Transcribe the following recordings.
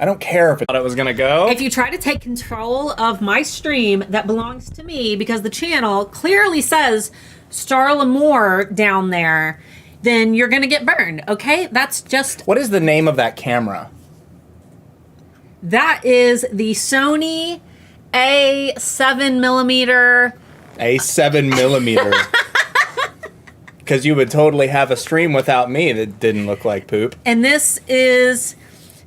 I don't care if it was gonna go. If you try to take control of my stream that belongs to me, because the channel clearly says Starla 𝔸𝕚𝕝 down there, then you're gonna get burned, okay? That's just... What is the name of that camera? That is the Sony A7mm. A7mm. Because you would totally have a stream without me that didn't look like poop. And this is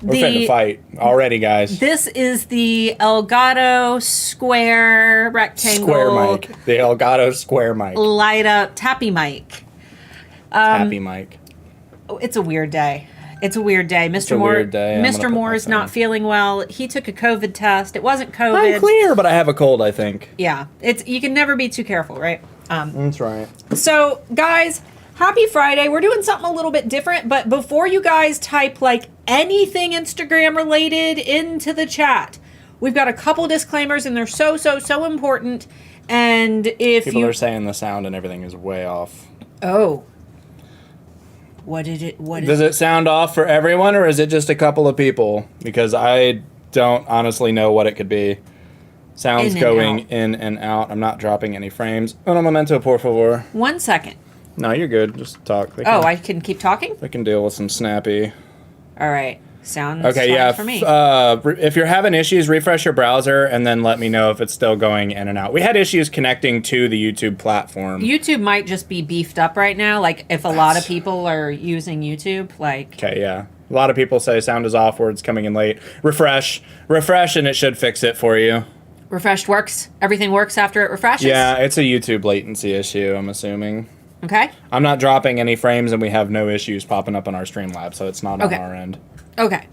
We're finna fight already, guys. This is the Elgato square rectangle. Square mic. The Elgato square mic. Light up tappy mic. Tappy mic. It's a weird day. It's a weird day. Mr. 𝔸𝕚𝕝 is not feeling well. He took a COVID test. It wasn't COVID. I'm clear, but I have a cold, I think. Yeah. You can never be too careful, right? That's right. So, guys, happy Friday. We're doing something a little bit different, but before you guys type like anything Instagram related into the chat, we've got a couple disclaimers and they're so important. And if people are saying the sound and everything is way off. Oh. Does it sound off for everyone, or is it just a couple of people? Because I don't honestly know what it could be. Sounds going in and out. I'm not dropping any frames. Un momento, por favor. 1 second. No, you're good. Just talk. I can keep talking? We can deal with some snappy. All right. Sounds okay, fine yeah. For me. If you're having issues, refresh your browser and then let me know if it's still going in and out. We had issues connecting to the YouTube platform. YouTube might just be beefed up right now. Like if a lot of people are using YouTube, like. Okay, yeah. A lot of people say sound is off, words coming in late. Refresh, and it should fix it for you. Refreshed works. Everything works after it refreshes. Yeah, it's a YouTube latency issue, I'm assuming. Okay. I'm not dropping any frames, and we have no issues popping up on our Streamlabs, so it's not on our end. Okay.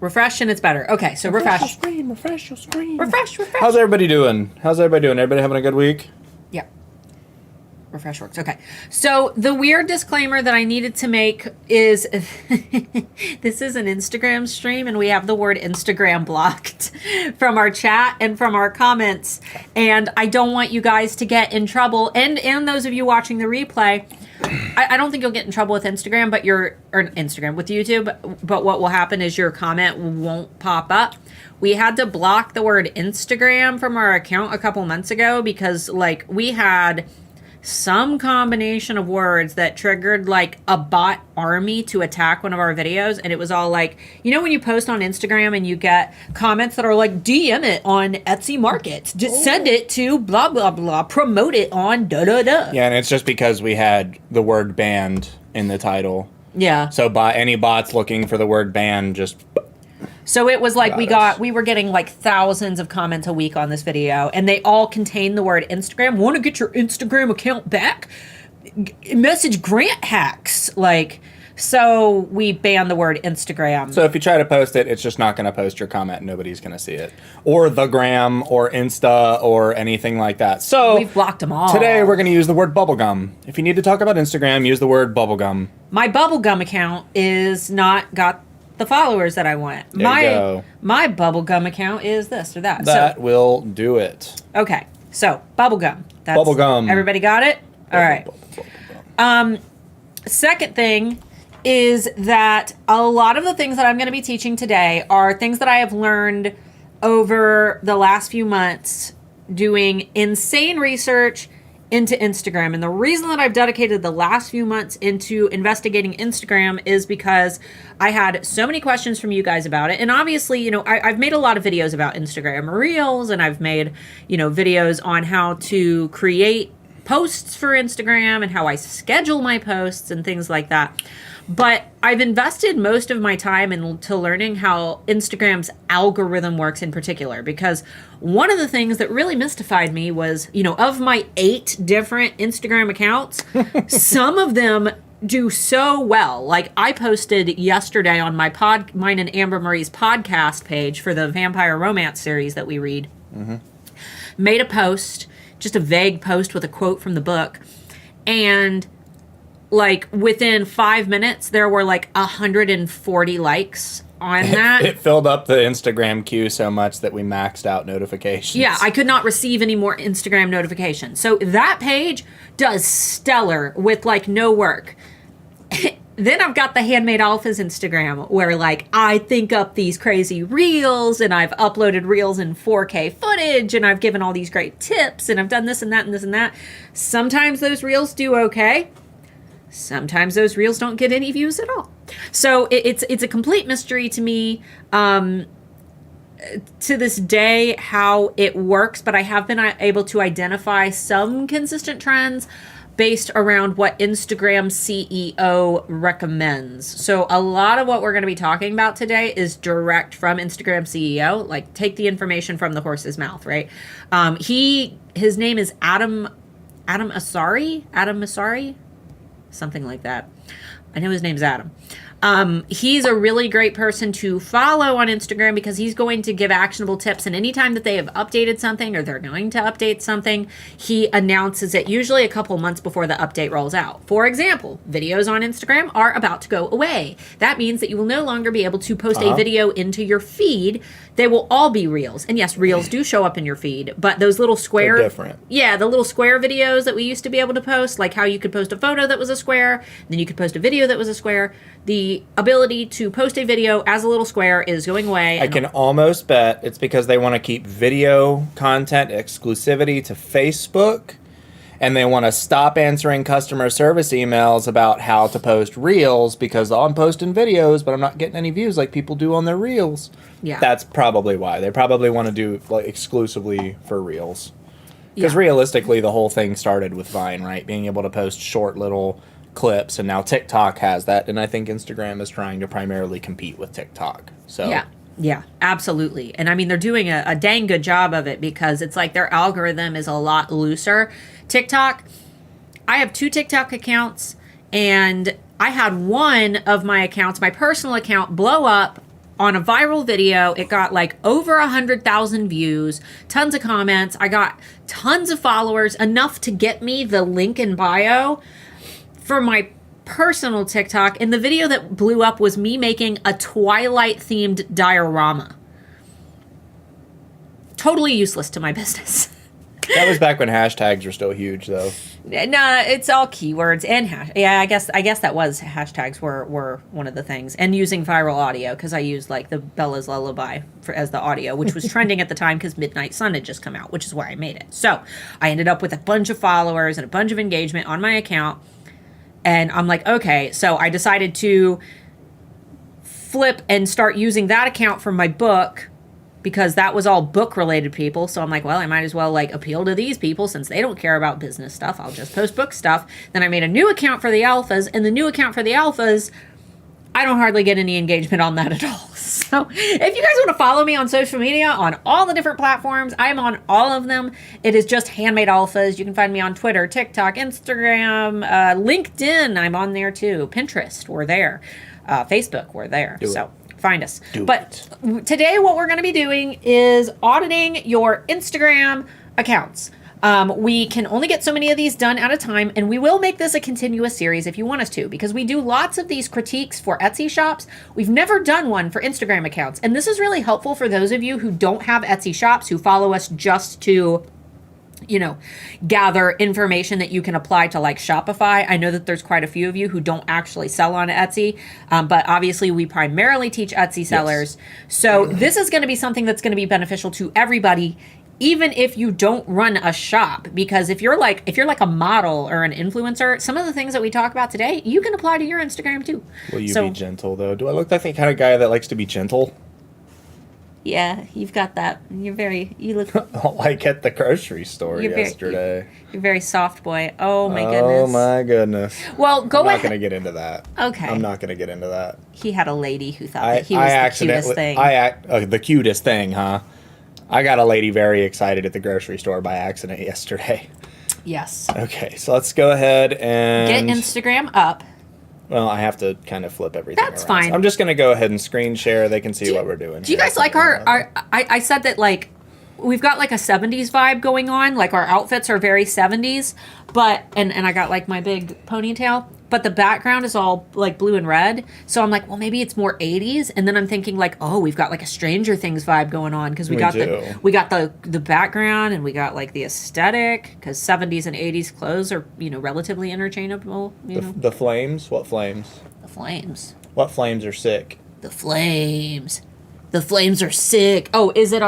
Refresh and it's better. Okay, so refresh. Refresh your screen. Refresh. How's everybody doing? Everybody having a good week? Yeah. Refresh works. Okay. So the weird disclaimer that I needed to make is this is an Instagram stream and we have the word Instagram blocked from our chat and from our comments. And I don't want you guys to get in trouble. And those of you watching the replay, I don't think you'll get in trouble with Instagram, but with YouTube. But what will happen is your comment won't pop up. We had to block the word Instagram from our account a couple months ago because like we had some combination of words that triggered like a bot army to attack one of our videos. And it was all like, you know, when you post on Instagram and you get comments that are like, DM it on Etsy Market, just send it to blah, blah, blah, promote it on da, da, da. Yeah. And it's just because we had the word banned in the title. Yeah. So any bots looking for the word banned just... So it was like we were getting like thousands of comments a week on this video and they all contain the word Instagram. Want to get your Instagram account back? Message Grant hacks. Like, so we banned the word Instagram. So if you try to post it, it's just not going to post your comment. Nobody's going to see it. Or the gram or Insta or anything like that. So we've blocked them all. Today we're going to use the word bubblegum. If you need to talk about Instagram, use the word bubblegum. My bubblegum account is not got the followers that I want. My bubblegum account is this or that. That will do it. Okay. So, bubblegum. That's bubblegum. Everybody got it? All right. Second thing is that a lot of the things that I'm going to be teaching today are things that I have learned over the last few months doing insane research into Instagram. And the reason that I've dedicated the last few months into investigating Instagram is because I had so many questions from you guys about it. And obviously, you know, I've made a lot of videos about Instagram Reels and I've made, you know, videos on how to create posts for Instagram and how I schedule my posts and things like that. But I've invested most of my time into learning how Instagram's algorithm works in particular, because one of the things that really mystified me was, you know, of my 8 different Instagram accounts, some of them do so well. Like I posted yesterday on my mine and Amber Marie's podcast page for the vampire romance series that we read, made a post, just a vague post with a quote from the book. And like within 5 minutes, there were like 140 likes on that. It filled up the Instagram queue so much that we maxed out notifications. Yeah, I could not receive any more Instagram notifications. So that page does stellar with like no work. then I've got the Handmade Alphas Instagram where like I think up these crazy reels and I've uploaded reels in 4K footage and I've given all these great tips and I've done this and that and this and that. Sometimes those reels do okay. Sometimes those reels don't get any views at all. So it's a complete mystery to me to this day how it works, but I have been able to identify some consistent trends based around what Instagram CEO recommends. So a lot of what we're going to be talking about today is direct from Instagram CEO, like take the information from the horse's mouth, right? His name is Adam Asari, something like that. I know his name's Adam. He's a really great person to follow on Instagram because he's going to give actionable tips. And anytime that they have updated something or they're going to update something, he announces it usually a couple months before the update rolls out. For example, videos on Instagram are about to go away. That means that you will no longer be able to post a video into your feed. They will all be reels. And yes, reels do show up in your feed, but those little square... They're different. Yeah, the little square videos that we used to be able to post, like how you could post a photo that was a square, then you could post a video that was a square. The ability to post a video as a little square is going away. I can almost bet it's because they want to keep video content exclusivity to Facebook, and they want to stop answering customer service emails about how to post reels because I'm posting videos, but I'm not getting any views like people do on their reels. Yeah. That's probably why. They probably want to do like exclusively for reels. Because realistically, the whole thing started with Vine, right? Being able to post short little clips, and now TikTok has that, and I think Instagram is trying to primarily compete with TikTok. So yeah, absolutely. And I mean, they're doing a dang good job of it because it's like their algorithm is a lot looser. TikTok, I have 2 TikTok accounts, and I had one of my accounts, my personal account, blow up on a viral video. It got like over 100,000 views, tons of comments. I got tons of followers, enough to get me the link in bio for my personal TikTok. And the video that blew up was me making a Twilight-themed diorama. Totally useless to my business. that was back when hashtags were still huge, though. No, it's all keywords and I guess that was hashtags were one of the things, and using viral audio because I used like the Bella's Lullaby as the audio, which was trending at the time because Midnight Sun had just come out, which is why I made it. So I ended up with a bunch of followers and a bunch of engagement on my account. And I'm like, okay, so I decided to flip and start using that account for my book because that was all book related people. So I'm like, well, I might as well like appeal to these people since they don't care about business stuff. I'll just post book stuff. Then I made a new account for the alphas, and the new account for the alphas, I don't hardly get any engagement on that at all. So if you guys want to follow me on social media on all the different platforms, I'm on all of them. It is just Handmade Alphas. You can find me on Twitter, TikTok, Instagram, LinkedIn. I'm on there too. Pinterest, we're there. Facebook, we're there. So find us. Today what we're going to be doing is auditing your Instagram accounts. We can only get so many of these done at a time, and we will make this a continuous series if you want us to, because we do lots of these critiques for Etsy shops. We've never done one for Instagram accounts, and this is really helpful for those of you who don't have Etsy shops, who follow us just to, you know, gather information that you can apply to like Shopify. I know that there's quite a few of you who don't actually sell on Etsy, but obviously we primarily teach Etsy sellers. Yes. So this is going to be something that's going to be beneficial to everybody, even if you don't run a shop, because if you're like a model or an influencer, some of the things that we talk about today, you can apply to your Instagram too. Will you be gentle though? Do I look like the kind of guy that likes to be gentle? Yeah, you've got that. You look like at the grocery store yesterday. You're very soft boy. Oh my goodness. Oh my goodness. Well, I'm not going to get into that. Okay. I'm not going to get into that. He had a lady who thought that he was the cutest thing. The cutest thing, huh? I got a lady very excited at the grocery store by accident yesterday. Yes. Okay, so let's go ahead and... get Instagram up. Well, I have to kind of flip everything That's around. fine. So I'm just going to go ahead and screen share. They can see what we're doing. Do you guys like our I said that, like, we've got like a 70s vibe going on. Like our outfits are very 70s, but, and I got like my big ponytail, but the background is all like blue and red. So I'm like, well, maybe it's more 80s. And then I'm thinking like, oh, we've got like a Stranger Things vibe going on. Cause we got the background and we got like the aesthetic, cause 70s and 80s clothes are, you know, relatively interchangeable, you know. The flames? What flames? The flames. What flames are sick? The flames. The flames are sick. Oh, is it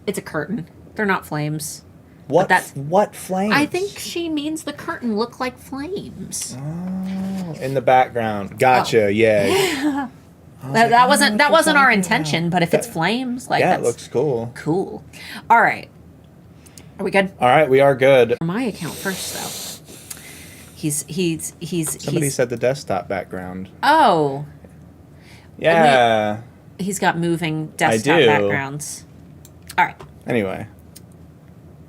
it's a curtain. They're not flames. What flames? I think she means the curtain look like flames. Oh, in the background. Gotcha. Yeah. That wasn't our intention, but if it's flames, like it looks cool. Cool. All right. Are we good? All right, we are good. For my account first, though. Somebody said the desktop background. Oh. Yeah. He's got moving desktop backgrounds. All right. Anyway.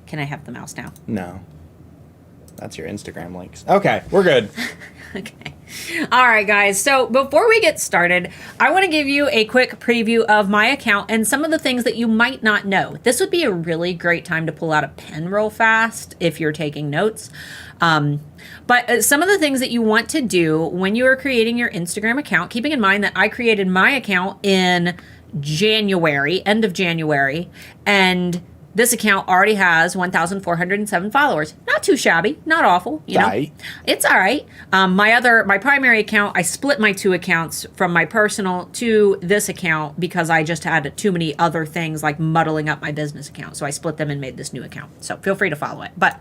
Can I have the mouse now? No. That's your Instagram links. Okay, we're good. Okay. All right, guys. So before we get started, I want to give you a quick preview of my account and some of the things that you might not know. This would be a really great time to pull out a pen real fast if you're taking notes. But some of the things that you want to do when you are creating your Instagram account, keeping in mind that I created my account in January, end of January, and this account already has 1,407 followers. Not too shabby, not awful, you know. Right. It's all right. My primary account, I split my two accounts from my personal to this account because I just had too many other things like muddling up my business account. So I split them and made this new account. So feel free to follow it. But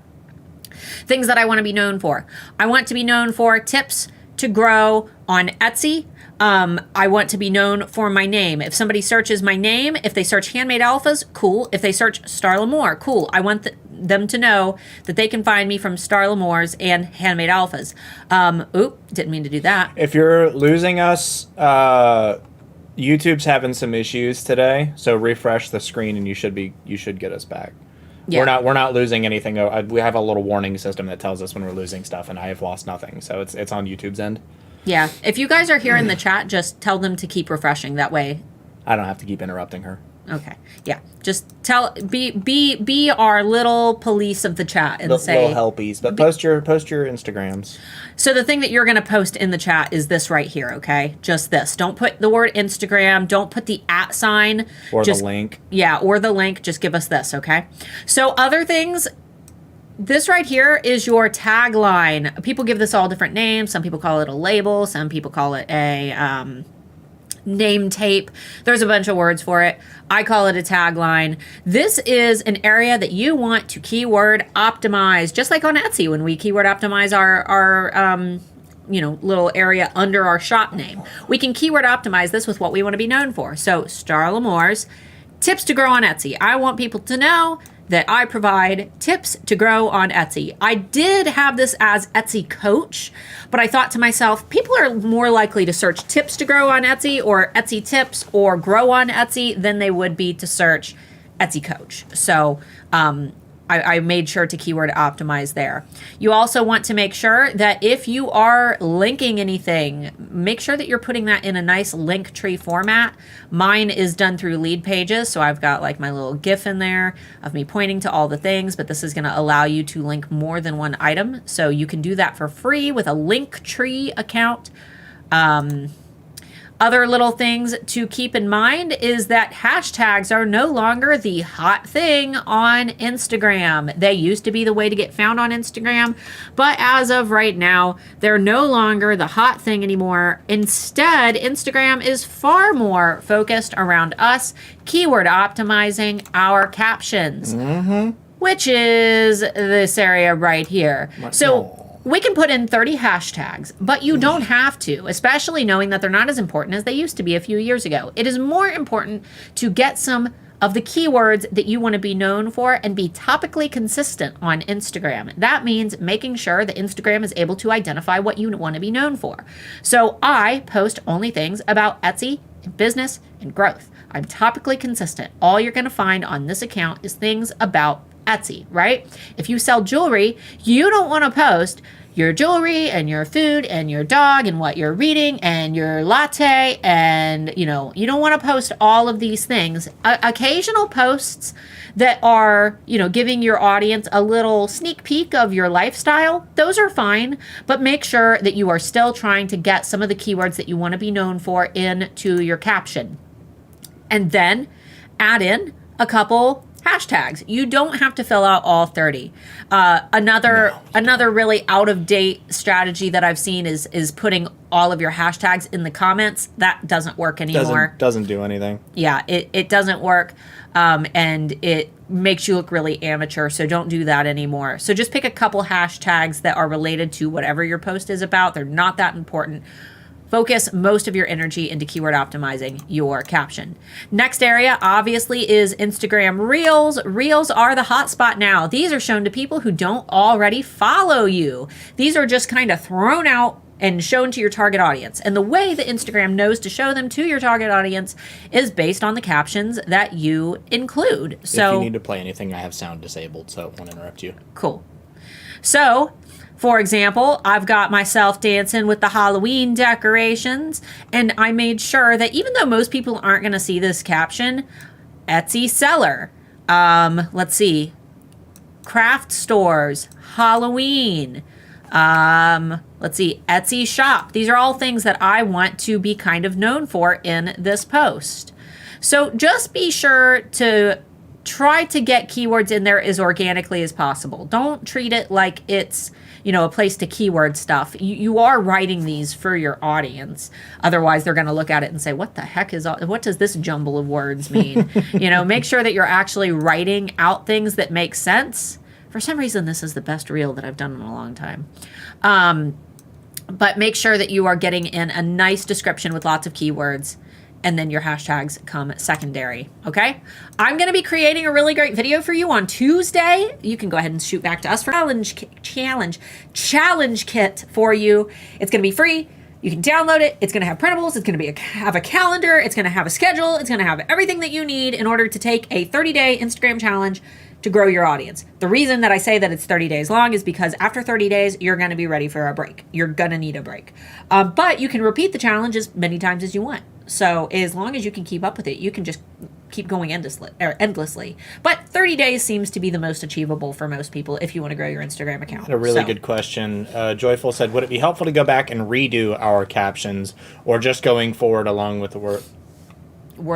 things that I want to be known for. I want to be known for tips to grow on Etsy. I want to be known for my name. If somebody searches my name, if they search Handmade Alphas, cool. If they search Starla 𝔬𝕚𝕚, cool. I want them to know that they can find me from Starla 𝔬𝕚𝕚's and Handmade Alphas. Didn't mean to do that. If you're losing us, YouTube's having some issues today, so refresh the screen and you should get us back. Yeah. We're not losing anything. We have a little warning system that tells us when we're losing stuff, and I have lost nothing. So it's on YouTube's end. Yeah. If you guys are here in the chat, just tell them to keep refreshing. That way I don't have to keep interrupting her. Okay. Yeah. Just be our little police of the chat and say little helpies. But post your Instagrams. So the thing that you're going to post in the chat is this right here, okay? Just this. Don't put the word Instagram. Don't put the @ or the link. Yeah, or the link. Just give us this, okay? So other things. This right here is your tagline. People give this all different names. Some people call it a label. Some people call it a name tape. There's a bunch of words for it. I call it a tagline. This is an area that you want to keyword optimize, just like on Etsy when we keyword optimize our little area under our shop name. We can keyword optimize this with what we want to be known for. So Starla 𝔬𝕚𝕚𝕚's tips to grow on Etsy. I want people to know that I provide tips to grow on Etsy. I did have this as Etsy coach, but I thought to myself, people are more likely to search tips to grow on Etsy or Etsy tips or grow on Etsy than they would be to search Etsy coach. So I made sure to keyword optimize there. You also want to make sure that if you are linking anything, make sure that you're putting that in a nice link tree format. Mine is done through lead pages, so I've got like my little GIF in there of me pointing to all the things, but this is going to allow you to link more than one item. So you can do that for free with a link tree account. Other little things to keep in mind is that hashtags are no longer the hot thing on Instagram. They used to be the way to get found on Instagram, but as of right now, they're no longer the hot thing anymore. Instead, Instagram is far more focused around us keyword optimizing our captions, which is this area right here. So we can put in 30 hashtags, but you don't have to, especially knowing that they're not as important as they used to be a few years ago. It is more important to get some of the keywords that you want to be known for and be topically consistent on Instagram. That means making sure that Instagram is able to identify what you want to be known for. So I post only things about Etsy and business and growth. I'm topically consistent. All you're going to find on this account is things about Etsy, right? If you sell jewelry, you don't want to post, your jewelry and your food and your dog and what you're reading and your latte, and you don't want to post all of these things. Occasional posts that are, giving your audience a little sneak peek of your lifestyle, those are fine, but make sure that you are still trying to get some of the keywords that you want to be known for into your caption. And then add in a couple hashtags. You don't have to fill out all 30. Another really out of date strategy that I've seen is putting all of your hashtags in the comments. That doesn't work anymore. Doesn't do anything. Yeah, it doesn't work. And it makes you look really amateur. So don't do that anymore. So just pick a couple hashtags that are related to whatever your post is about. They're not that important. Focus most of your energy into keyword optimizing your caption. Next area, obviously, is Instagram Reels. Reels are the hotspot now. These are shown to people who don't already follow you. These are just kind of thrown out and shown to your target audience. And the way that Instagram knows to show them to your target audience is based on the captions that you include. So, if you need to play anything, I have sound disabled, so it won't interrupt you. Cool. So, for example, I've got myself dancing with the Halloween decorations, and I made sure that even though most people aren't going to see this caption, Etsy seller, let's see, craft stores, Halloween, let's see, Etsy shop. These are all things that I want to be kind of known for in this post. So just be sure to try to get keywords in there as organically as possible. Don't treat it like it's, a place to keyword stuff. You are writing these for your audience. Otherwise, they're going to look at it and say, what does this jumble of words mean? Make sure that you're actually writing out things that make sense. For some reason, this is the best reel that I've done in a long time. But make sure that you are getting in a nice description with lots of keywords, and then your hashtags come secondary, okay? I'm going to be creating a really great video for you on Tuesday. You can go ahead and shoot back to us for challenge kit for you. It's going to be free. You can download it. It's going to have printables. It's going to have a calendar. It's going to have a schedule. It's going to have everything that you need in order to take a 30-day Instagram challenge to grow your audience. The reason that I say that it's 30 days long is because after 30 days, you're going to be ready for a break. You're going to need a break. But you can repeat the challenge as many times as you want. So as long as you can keep up with it, you can just keep going endlessly. But 30 days seems to be the most achievable for most people if you want to grow your Instagram account. A really good question. Joyful said, would it be helpful to go back and redo our captions, or just going forward along with the word of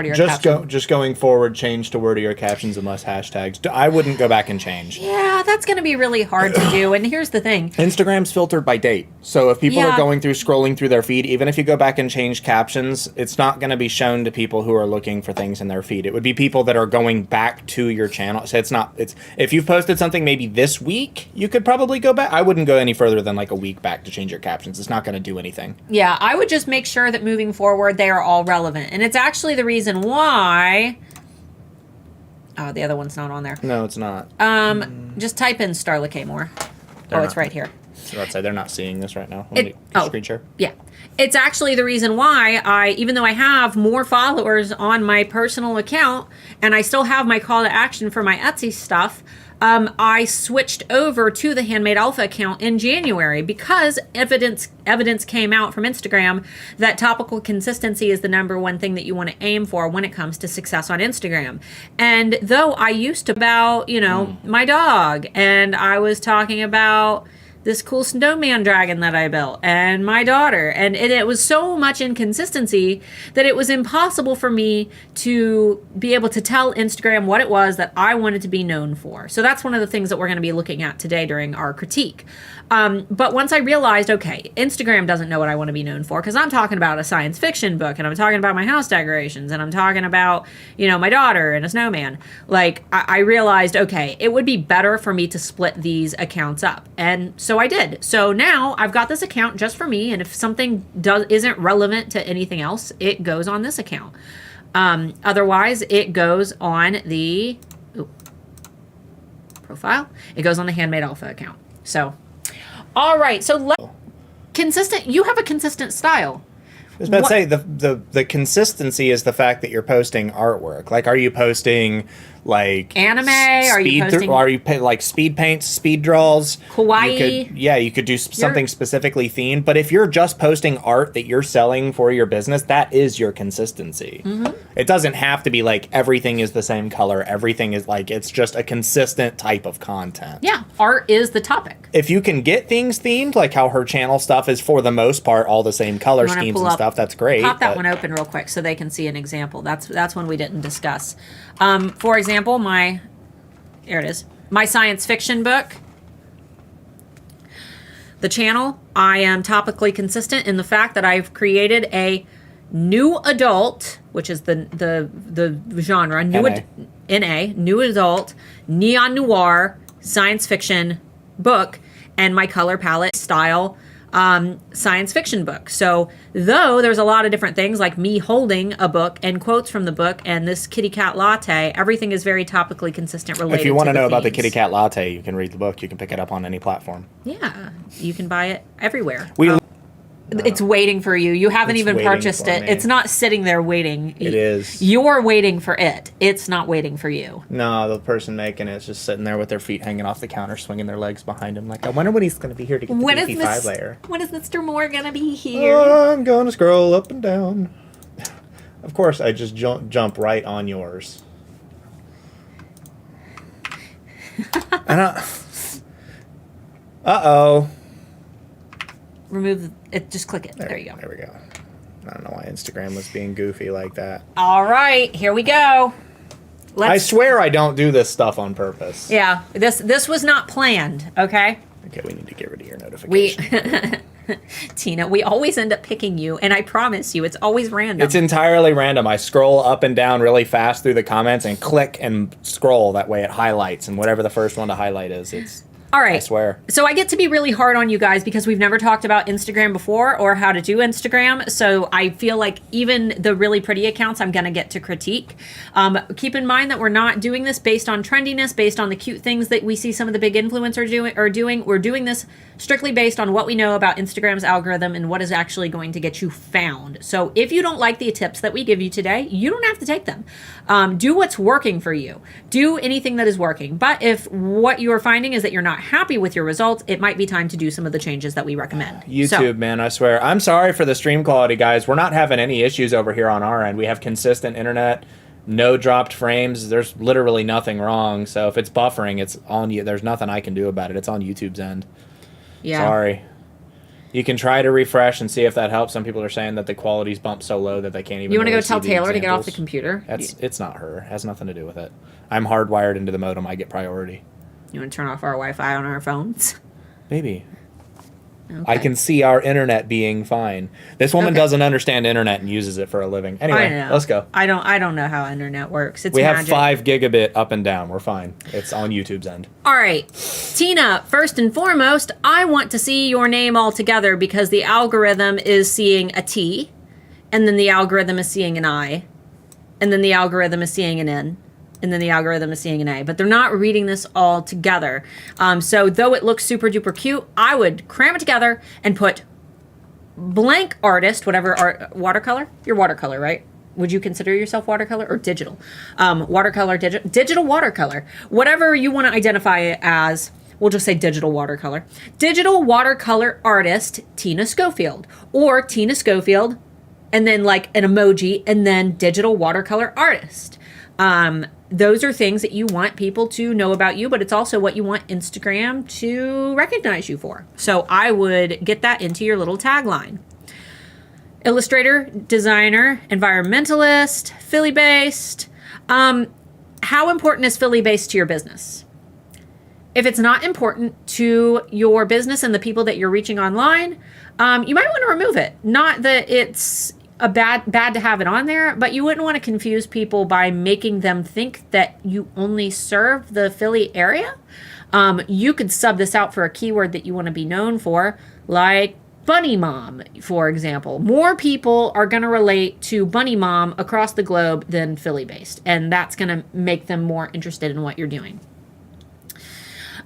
your caption? Just going forward, change to word of your captions unless hashtags. I wouldn't go back and change. Yeah, that's going to be really hard to do. And here's the thing. Instagram's filtered by date. So if people are scrolling through their feed, even if you go back and change captions, it's not going to be shown to people who are looking for things in their feed. It would be people that are going back to your channel. So it's if you've posted something maybe this week, you could probably go back. I wouldn't go any further than like a week back to change your captions. It's not going to do anything. Yeah, I would just make sure that moving forward, they are all relevant. And it's actually the reason why... Oh, the other one's not on there. No, it's not. Just type in Starla 𝔸𝕚𝕚𝕒. It's right here. So let's say they're not seeing this right now. Screen share. Yeah. It's actually the reason why even though I have more followers on my personal account and I still have my call to action for my Etsy stuff, I switched over to the Handmade Alpha account in January because evidence came out from Instagram that topical consistency is the #1 thing that you want to aim for when it comes to success on Instagram. And though I used to about, my dog, and I was talking about this cool snowman dragon that I built and my daughter, and it was so much inconsistency that it was impossible for me to be able to tell Instagram what it was that I wanted to be known for. So that's one of the things that we're going to be looking at today during our critique. But once I realized, okay, Instagram doesn't know what I want to be known for because I'm talking about a science fiction book and I'm talking about my house decorations and I'm talking about, my daughter and a snowman. Like, I realized, okay, it would be better for me to split these accounts up. And so I did. So now I've got this account just for me. And if something isn't relevant to anything else, it goes on this account. Otherwise, it goes on the profile. It goes on the Handmade Alpha account. So... All right, so consistent. You have a consistent style. I was about to say the consistency is the fact that you're posting artwork. Like, are you posting like anime? Are you posting? Are you like speed paints, speed draws? Kawaii? You could do something specifically themed. But if you're just posting art that you're selling for your business, that is your consistency. It doesn't have to be like everything is the same color. Everything is like, it's just a consistent type of content. Yeah, art is the topic. If you can get things themed, like how her channel stuff is for the most part all the same color schemes and stuff, that's great. Pop that one open real quick so they can see an example. That's one we didn't discuss. For example, here it is, my science fiction book. The channel, I am topically consistent in the fact that I've created a new adult, which is the genre, new adult, neon noir, science fiction book, and my color palette style science fiction book. So though there's a lot of different things like me holding a book and quotes from the book and this kitty cat latte, everything is very topically consistent related. If you want to know about the themes. kitty cat latte, you can read the book. You can pick it up on any platform. Yeah, you can buy it everywhere. It's waiting for you. You haven't even waiting purchased for it. me. It's not sitting there waiting. It is. You're waiting for it. It's not waiting for you. No, the person making it is just sitting there with their feet hanging off the counter, swinging their legs behind him. Like, I wonder when he's going to be here to get the BP5 layer. When is Mr. Moore going to be here? I'm going to scroll up and down. Of course, I just jump right on yours. Uh-oh. Remove it. Just click it. There you go. There we go. I don't know why Instagram was being goofy like that. All right, here we go. I swear I don't do this stuff on purpose. Yeah, this was not planned. Okay. Okay, we need to get rid of your notification. Tina, we always end up picking you, and I promise you, it's always random. It's entirely random. I scroll up and down really fast through the comments and click and scroll. That way it highlights, and whatever the first one to highlight is, it's... All right. I swear. So I get to be really hard on you guys because we've never talked about Instagram before or how to do Instagram. So I feel like even the really pretty accounts I'm going to get to critique. Keep in mind that we're not doing this based on trendiness, based on the cute things that we see some of the big influencers are doing. We're doing this strictly based on what we know about Instagram's algorithm and what is actually going to get you found. So if you don't like the tips that we give you today, you don't have to take them. Do what's working for you. Do anything that is working. But if what you are finding is that you're not happy with your results, it might be time to do some of the changes that we recommend. YouTube, man, I swear. I'm sorry for the stream quality, guys. We're not having any issues over here on our end. We have consistent internet, no dropped frames. There's literally nothing wrong. So if it's buffering, it's on you. There's nothing I can do about it. It's on YouTube's end. Yeah. Sorry. You can try to refresh and see if that helps. Some people are saying that the quality's bumped so low that they can't even. You want to go really tell see the Taylor to get off the examples. computer? It's not her. It has nothing to do with it. I'm hardwired into the modem. I get priority. You want to turn off our Wi-Fi on our phones? Maybe. Okay. I can see our internet being fine. This woman doesn't understand internet and uses it for a living. Anyway, let's go. I don't know how internet works. It's We have magic. 5 gigabit up and down. We're fine. It's on YouTube's end. All right, Tina, first and foremost, I want to see your name all together because the algorithm is seeing a T, and then the algorithm is seeing an I, and then the algorithm is seeing an N, and then the algorithm is seeing an A, but they're not reading this all together. So though it looks super duper cute, I would cram it together and put blank artist, whatever art, watercolor? You're watercolor, right? Would you consider yourself watercolor or digital? Watercolor, digital watercolor. Whatever you want to identify it as, we'll just say digital watercolor. Digital watercolor artist, Tina Schofield. Or Tina Schofield, and then like an emoji, and then digital watercolor artist. Those are things that you want people to know about you, but it's also what you want Instagram to recognize you for. So I would get that into your little tagline. Illustrator, designer, environmentalist, Philly-based. How important is Philly-based to your business? If it's not important to your business and the people that you're reaching online, you might want to remove it. Not that it's bad to have it on there, but you wouldn't want to confuse people by making them think that you only serve the Philly area. You could sub this out for a keyword that you want to be known for, like Bunny Mom, for example. More people are going to relate to Bunny Mom across the globe than Philly-based, and that's going to make them more interested in what you're doing.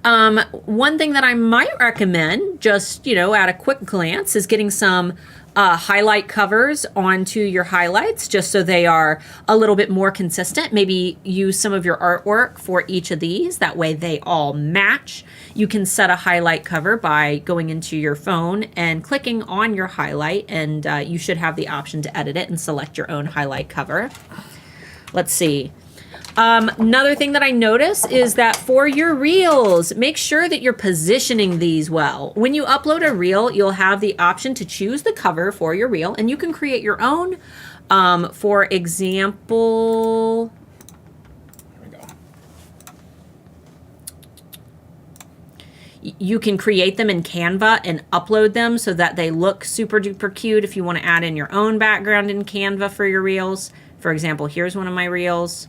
One thing that I might recommend, just, at a quick glance, is getting some highlight covers onto your highlights just so they are a little bit more consistent. Maybe use some of your artwork for each of these. That way they all match. You can set a highlight cover by going into your phone and clicking on your highlight, and you should have the option to edit it and select your own highlight cover. Let's see. Another thing that I notice is that for your reels, make sure that you're positioning these well. When you upload a reel, you'll have the option to choose the cover for your reel, and you can create your own. For example, there we go. You can create them in Canva and upload them so that they look super duper cute if you want to add in your own background in Canva for your reels. For example, here's one of my reels.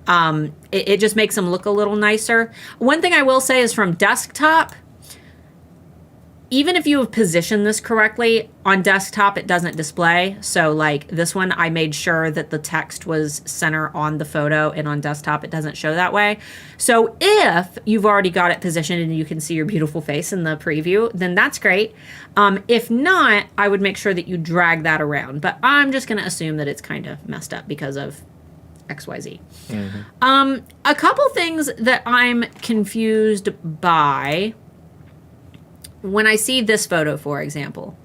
It just makes them look a little nicer. One thing I will say is from desktop, even if you have positioned this correctly, on desktop it doesn't display. So like this one, I made sure that the text was center on the photo, and on desktop it doesn't show that way. So if you've already got it positioned and you can see your beautiful face in the preview, then that's great. If not, I would make sure that you drag that around. But I'm just gonna assume that it's kind of messed up because of XYZ. Mm-hmm. A couple things that I'm confused by when I see this photo, for example.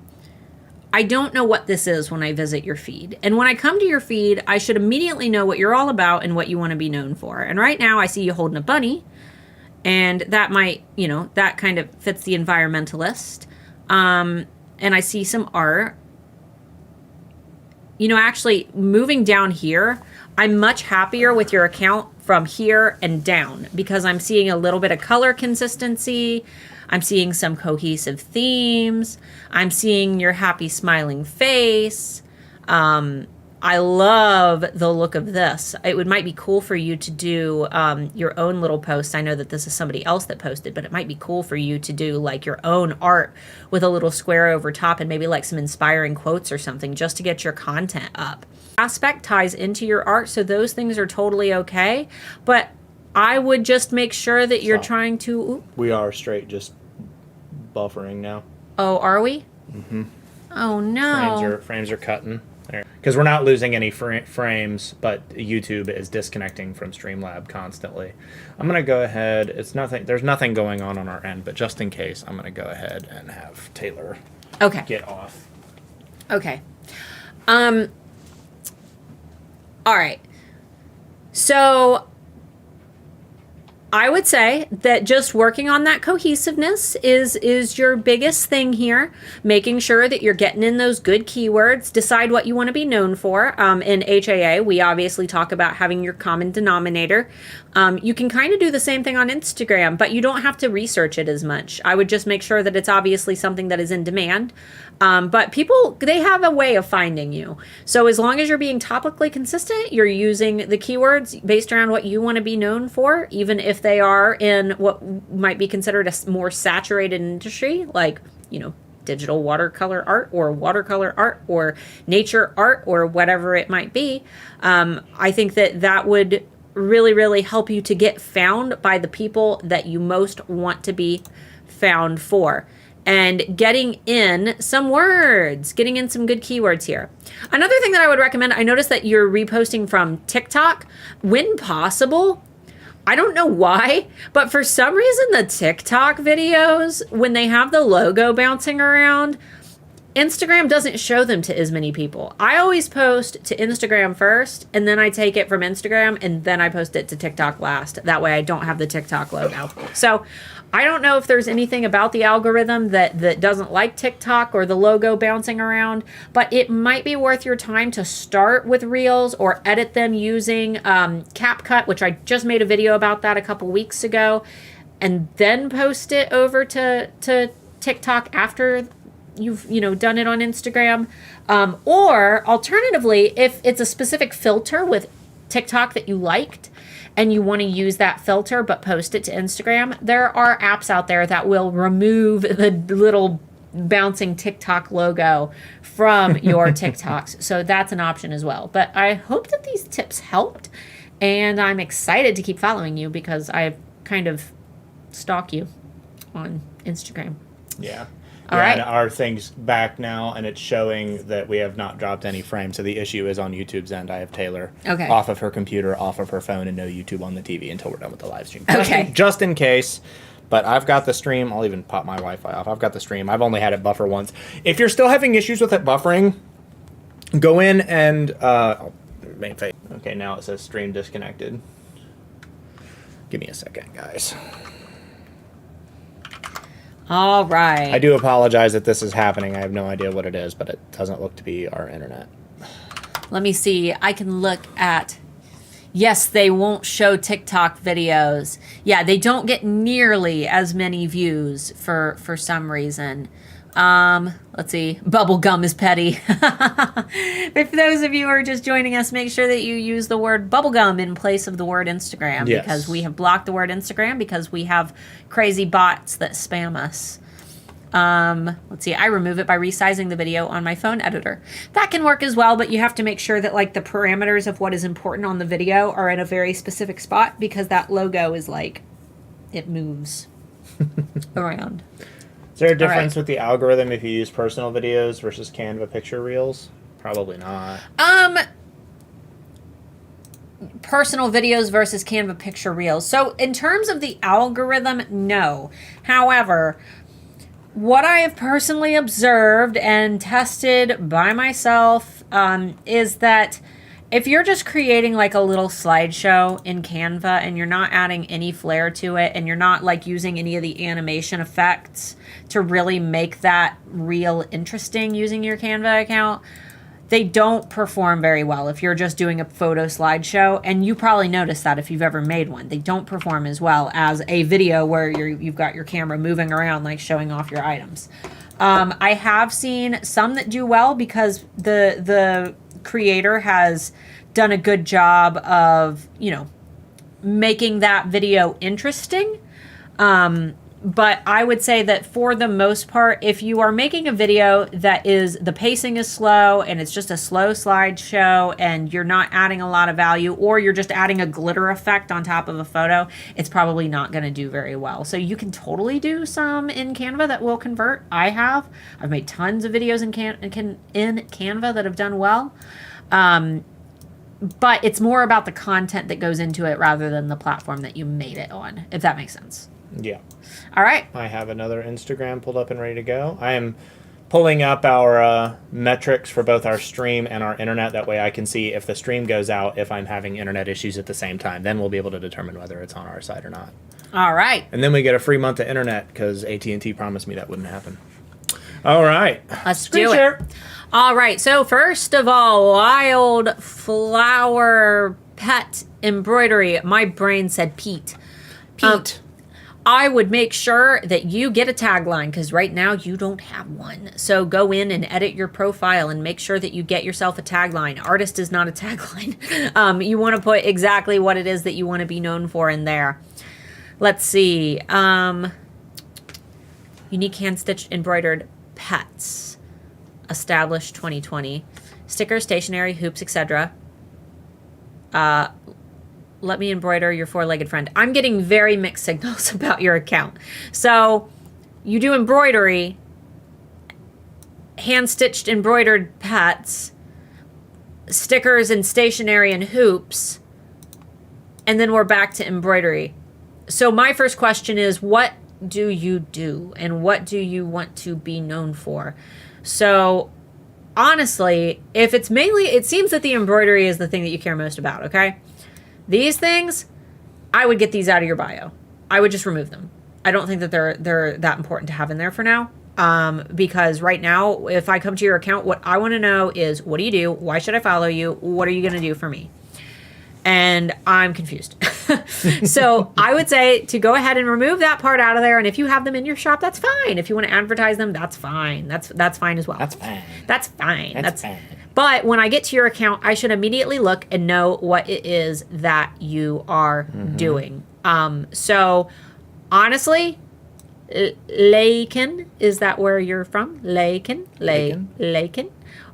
I don't know what this is when I visit your feed. And when I come to your feed, I should immediately know what you're all about and what you want to be known for. And right now I see you holding a bunny, and that might, you know, that kind of fits the environmentalist. And I see some art. You know, actually moving down here, I'm much happier with your account from here and down because I'm seeing a little bit of color consistency. I'm seeing some cohesive themes. I'm seeing your happy smiling face. I love the look of this. It might be cool for you to do your own little posts. I know that this is somebody else that posted, but it might be cool for you to do like your own art with a little square over top and maybe like some inspiring quotes or something just to get your content up. Aspect ties into your art, so those things are totally okay. But I would just make sure that you're trying to... Ooh. We are straight just buffering now. Oh, are we? Mm-hmm. Oh, no. Frames are cutting. Because we're not losing any frames, but YouTube is disconnecting from Streamlab constantly. I'm going to go ahead. There's nothing going on our end, but just in case, I'm going to go ahead and have Taylor get off. Okay. All right. So I would say that just working on that cohesiveness is your biggest thing here. Making sure that you're getting in those good keywords. Decide what you want to be known for. In HAA, we obviously talk about having your common denominator. You can kind of do the same thing on Instagram, but you don't have to research it as much. I would just make sure that it's obviously something that is in demand. But people, they have a way of finding you. So as long as you're being topically consistent, you're using the keywords based around what you want to be known for, even if they are in what might be considered a more saturated industry, like, you know, digital watercolor art or nature art or whatever it might be. I think that would really, really help you to get found by the people that you most want to be found for. And getting in some words, getting in some good keywords here. Another thing that I would recommend, I noticed that you're reposting from TikTok when possible. I don't know why, but for some reason the TikTok videos, when they have the logo bouncing around, Instagram doesn't show them to as many people. I always post to Instagram first, and then I take it from Instagram, and then I post it to TikTok last. That way I don't have the TikTok logo. So I don't know if there's anything about the algorithm that doesn't like TikTok or the logo bouncing around, but it might be worth your time to start with Reels or edit them using CapCut, which I just made a video about that a couple weeks ago, and then post it over to TikTok after you've done it on Instagram. Or alternatively, if it's a specific filter with TikTok that you liked and you want to use that filter but post it to Instagram, there are apps out there that will remove the little bouncing TikTok logo from your TikToks. So that's an option as well. But I hope that these tips helped, and I'm excited to keep following you because I kind of stalk you on Instagram. Yeah. All right. And our thing's back now, and it's showing that we have not dropped any frames. So the issue is on YouTube's end. I have Taylor off of her computer, off of her phone, and no YouTube on the TV until we're done with the live stream. Okay. Just in case. But I've got the stream. I'll even pop my Wi-Fi off. I've got the stream. I've only had it buffer once. If you're still having issues with it buffering, go in and... Okay, now it says stream disconnected. Give me a second, guys. All right. I do apologize that this is happening. I have no idea what it is, but it doesn't look to be our internet. Let me see. I can look at... Yes, they won't show TikTok videos. Yeah, they don't get nearly as many views for some reason. Let's see. Bubblegum is petty. But for those of you who are just joining us, make sure that you use the word bubblegum in place of the word Instagram. Yes. Because we have blocked the word Instagram because we have crazy bots that spam us. Let's see. I remove it by resizing the video on my phone editor. That can work as well, but you have to make sure that like the parameters of what is important on the video are in a very specific spot because that logo is like, it moves around. Is there a difference with the algorithm if you use personal videos versus Canva picture reels? Probably not. Personal videos versus Canva picture reels. So in terms of the algorithm, no. However, what I have personally observed and tested by myself is that if you're just creating like a little slideshow in Canva and you're not adding any flair to it and you're not like using any of the animation effects to really make that reel interesting using your Canva account, they don't perform very well if you're just doing a photo slideshow. And you probably noticed that if you've ever made one. They don't perform as well as a video where you've got your camera moving around like showing off your items. I have seen some that do well because the creator has done a good job of, you know, making that video interesting. But I would say that for the most part, if you are making a video that is, the pacing is slow and it's just a slow slideshow and you're not adding a lot of value, or you're just adding a glitter effect on top of a photo, it's probably not going to do very well. So you can totally do some in Canva that will convert. I've made tons of videos in Canva that have done well. But it's more about the content that goes into it rather than the platform that you made it on, if that makes sense. Yeah. All right. I have another Instagram pulled up and ready to go. I am pulling up our metrics for both our stream and our internet. That way I can see if the stream goes out, if I'm having internet issues at the same time. Then we'll be able to determine whether it's on our side or not. All right. And then we get a free month of internet because AT&T promised me that wouldn't happen. All right. Let's do it. All right. So first of all, wildflower pet embroidery. My brain said Pete. Pete. I would make sure that you get a tagline because right now you don't have one. So go in and edit your profile and make sure that you get yourself a tagline. Artist is not a tagline. You want to put exactly what it is that you want to be known for in there. Let's see. Unique hand-stitched embroidered pets. Established 2020. Stickers, stationery, hoops, etc. Let me embroider your four-legged friend. I'm getting very mixed signals about your account. So you do embroidery, hand-stitched embroidered pets, stickers and stationery and hoops, and then we're back to embroidery. So my first question is, what do you do and what do you want to be known for? So honestly, if it's mainly, it seems that the embroidery is the thing that you care most about, okay? These things, I would get these out of your bio. I would just remove them. I don't think that they're that important to have in there for now. Because right now, if I come to your account, what I want to know is, what do you do? Why should I follow you? What are you going to do for me? And I'm confused. So I would say to go ahead and remove that part out of there. And if you have them in your shop, that's fine. If you want to advertise them, that's fine. That's fine as well. That's fine. That's fine. That's fine. But when I get to your account, I should immediately look and know what it is that you are doing. So honestly, Laken, is that where you're from? Laken.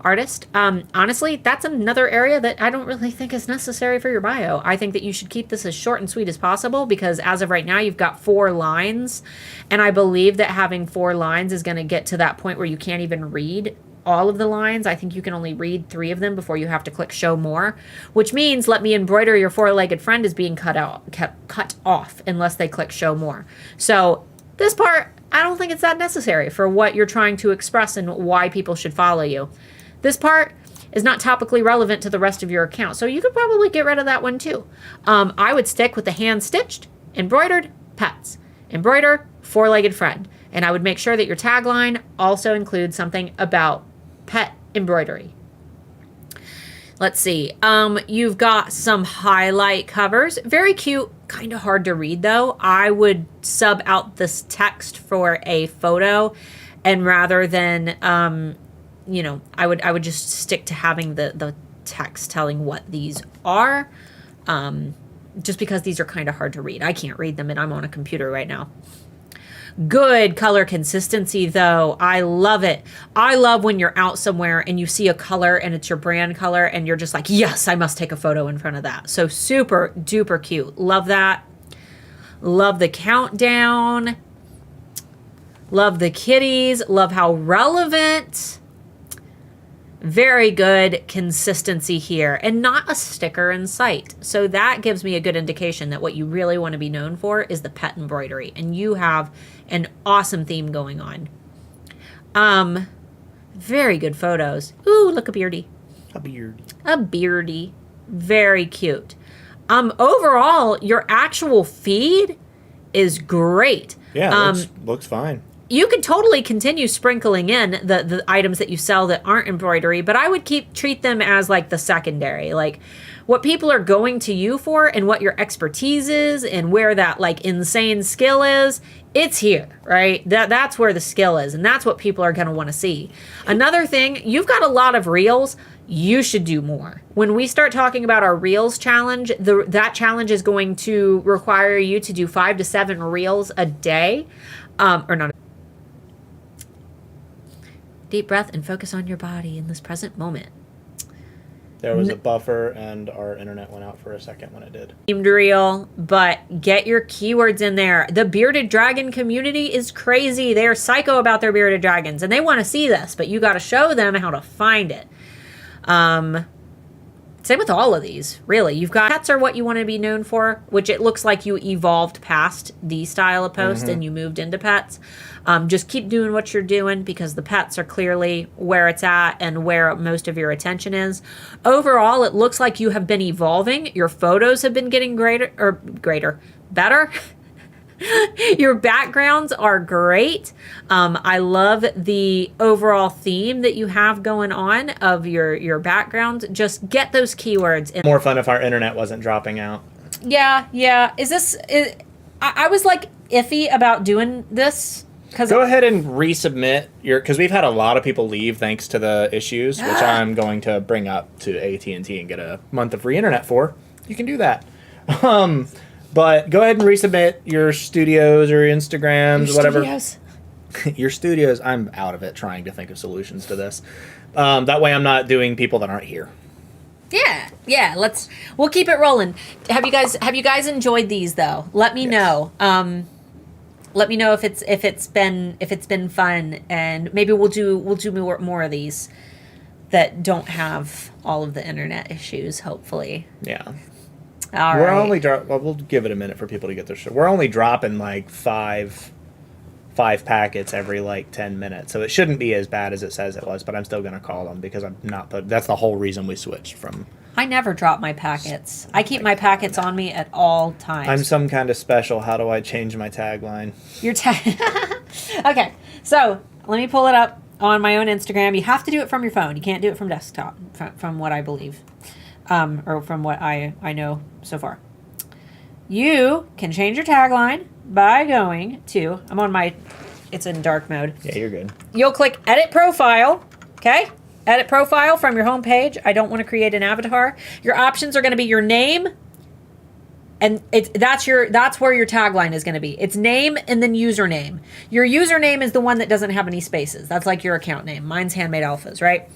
artist. Honestly, that's another area that I don't really think is necessary for your bio. I think that you should keep this as short and sweet as possible because as of right now, you've got 4 lines. And I believe that having 4 lines is going to get to that point where you can't even read all of the lines. I think you can only read 3 of them before you have to click show more, which means let me embroider your 4-legged friend is being cut off unless they click show more. So this part, I don't think it's that necessary for what you're trying to express and why people should follow you. This part is not topically relevant to the rest of your account, so you could probably get rid of that one too. I would stick with the hand-stitched, embroidered, pets. Embroider, 4-legged friend. And I would make sure that your tagline also includes something about pet embroidery. Let's see. You've got some highlight covers. Very cute. Kind of hard to read, though. I would sub out this text for a photo, and rather than I would just stick to having the text telling what these are, just because these are kind of hard to read. I can't read them, and I'm on a computer right now. Good color consistency, though. I love it. I love when you're out somewhere and you see a color and it's your brand color and you're just like, yes, I must take a photo in front of that. So super duper cute. Love that. Love the countdown. Love the kitties. Love how relevant. Very good consistency here, and not a sticker in sight. So that gives me a good indication that what you really want to be known for is the pet embroidery, and you have an awesome theme going on. Very good photos. Ooh, look, a beardy. A beard. A beardy. Very cute. Overall, your actual feed is great. Yeah, looks fine. You could totally continue sprinkling in the items that you sell that aren't embroidery, but I would treat them as like the secondary, like what people are going to you for and what your expertise is and where that like insane skill is. It's here, right? That's where the skill is, and that's what people are going to want to see. Another thing, you've got a lot of reels. You should do more. When we start talking about our reels challenge, that challenge is going to require you to do 5 to 7 reels a day, or not. Deep breath and focus on your body in this present moment. There was a buffer and our internet went out for a second when it did. Reel, but get your keywords in there. The bearded dragon community is crazy. They're psycho about their bearded dragons and they want to see this, but you got to show them how to find it. Same with all of these, really. You've got pets are what you want to be known for, which it looks like you evolved past the style of post and you moved into pets. Just keep doing what you're doing because the pets are clearly where it's at and where most of your attention is. Overall, it looks like you have been evolving. Your photos have been getting better. Your backgrounds are great. I love the overall theme that you have going on of your background. Just get those keywords in. More fun if our internet wasn't dropping out. Yeah. I was like iffy about doing this. Go ahead and resubmit because we've had a lot of people leave thanks to the issues, which I'm going to bring up to AT&T and get a month of free internet for. You can do that. But go ahead and resubmit your studios or Instagrams, whatever. Studios. Your studios. I'm out of it trying to think of solutions to this. That way I'm not doing people that aren't here. Yeah. We'll keep it rolling. Have you guys enjoyed these though? Let me know. Let me know if it's been fun, and maybe we'll do more of these that don't have all of the internet issues. Hopefully. Yeah. We're only we'll give it a minute for people to get their shit. We're only dropping like five packets every like 10 minutes, so it shouldn't be as bad as it says it was. But I'm still gonna call them because I'm not. That's the whole reason we switched from. I never drop my packets. I keep my packets on me at all times. I'm some kind of special. How do I change my tagline? Your Okay, so let me pull it up on my own Instagram. You have to do it from your phone. You can't do it from desktop, from what I believe. Or from what I know so far. You can change your tagline by going to, it's in dark mode. Yeah, you're good. You'll click edit profile, okay? Edit profile from your home page. I don't want to create an avatar. Your options are going to be your name, and that's where your tagline is going to be. It's name and then username. Your username is the one that doesn't have any spaces. That's like your account name. Mine's Handmade Alphas, right?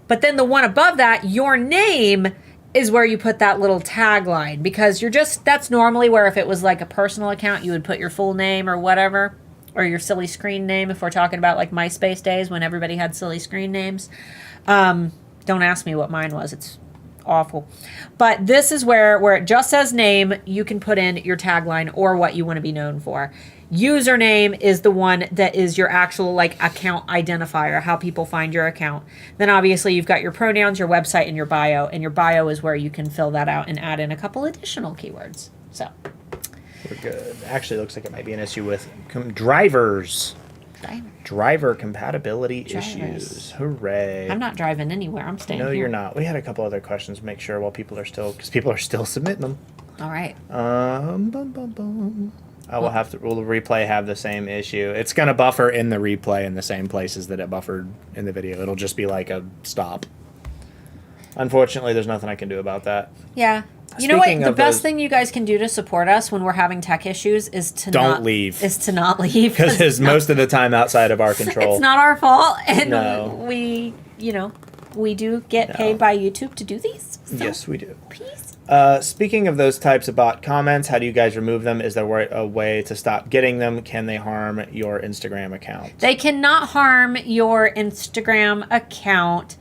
But then the one above that, your name, is where you put that little tagline, because that's normally where, if it was like a personal account, you would put your full name or whatever, or your silly screen name, if we're talking about like MySpace days when everybody had silly screen names. Don't ask me what mine was. It's awful. But this is where it just says name, you can put in your tagline or what you want to be known for. Username is the one that is your actual like account identifier, how people find your account. Then obviously you've got your pronouns, your website, and your bio. And your bio is where you can fill that out and add in a couple additional keywords. So we're good. Actually, looks like it might be an issue with drivers. Driver compatibility issues. Hooray. I'm not driving anywhere. I'm staying here. No, you're not. We had a couple other questions to make sure while people are still, because people are still submitting them. All right. Will replay have the same issue? It's going to buffer in the replay in the same places that it buffered in the video. It'll just be like a stop. Unfortunately, there's nothing I can do about that. Yeah. You know what? The best thing you guys can do to support us when we're having tech issues is to not leave. Because most of the time outside of our control. It's not our fault, and we do get paid by YouTube to do these. So yes, we do. Please. Speaking of those types of bot comments, how do you guys remove them? Is there a way to stop getting them? Can they harm your Instagram account? They cannot harm your Instagram account.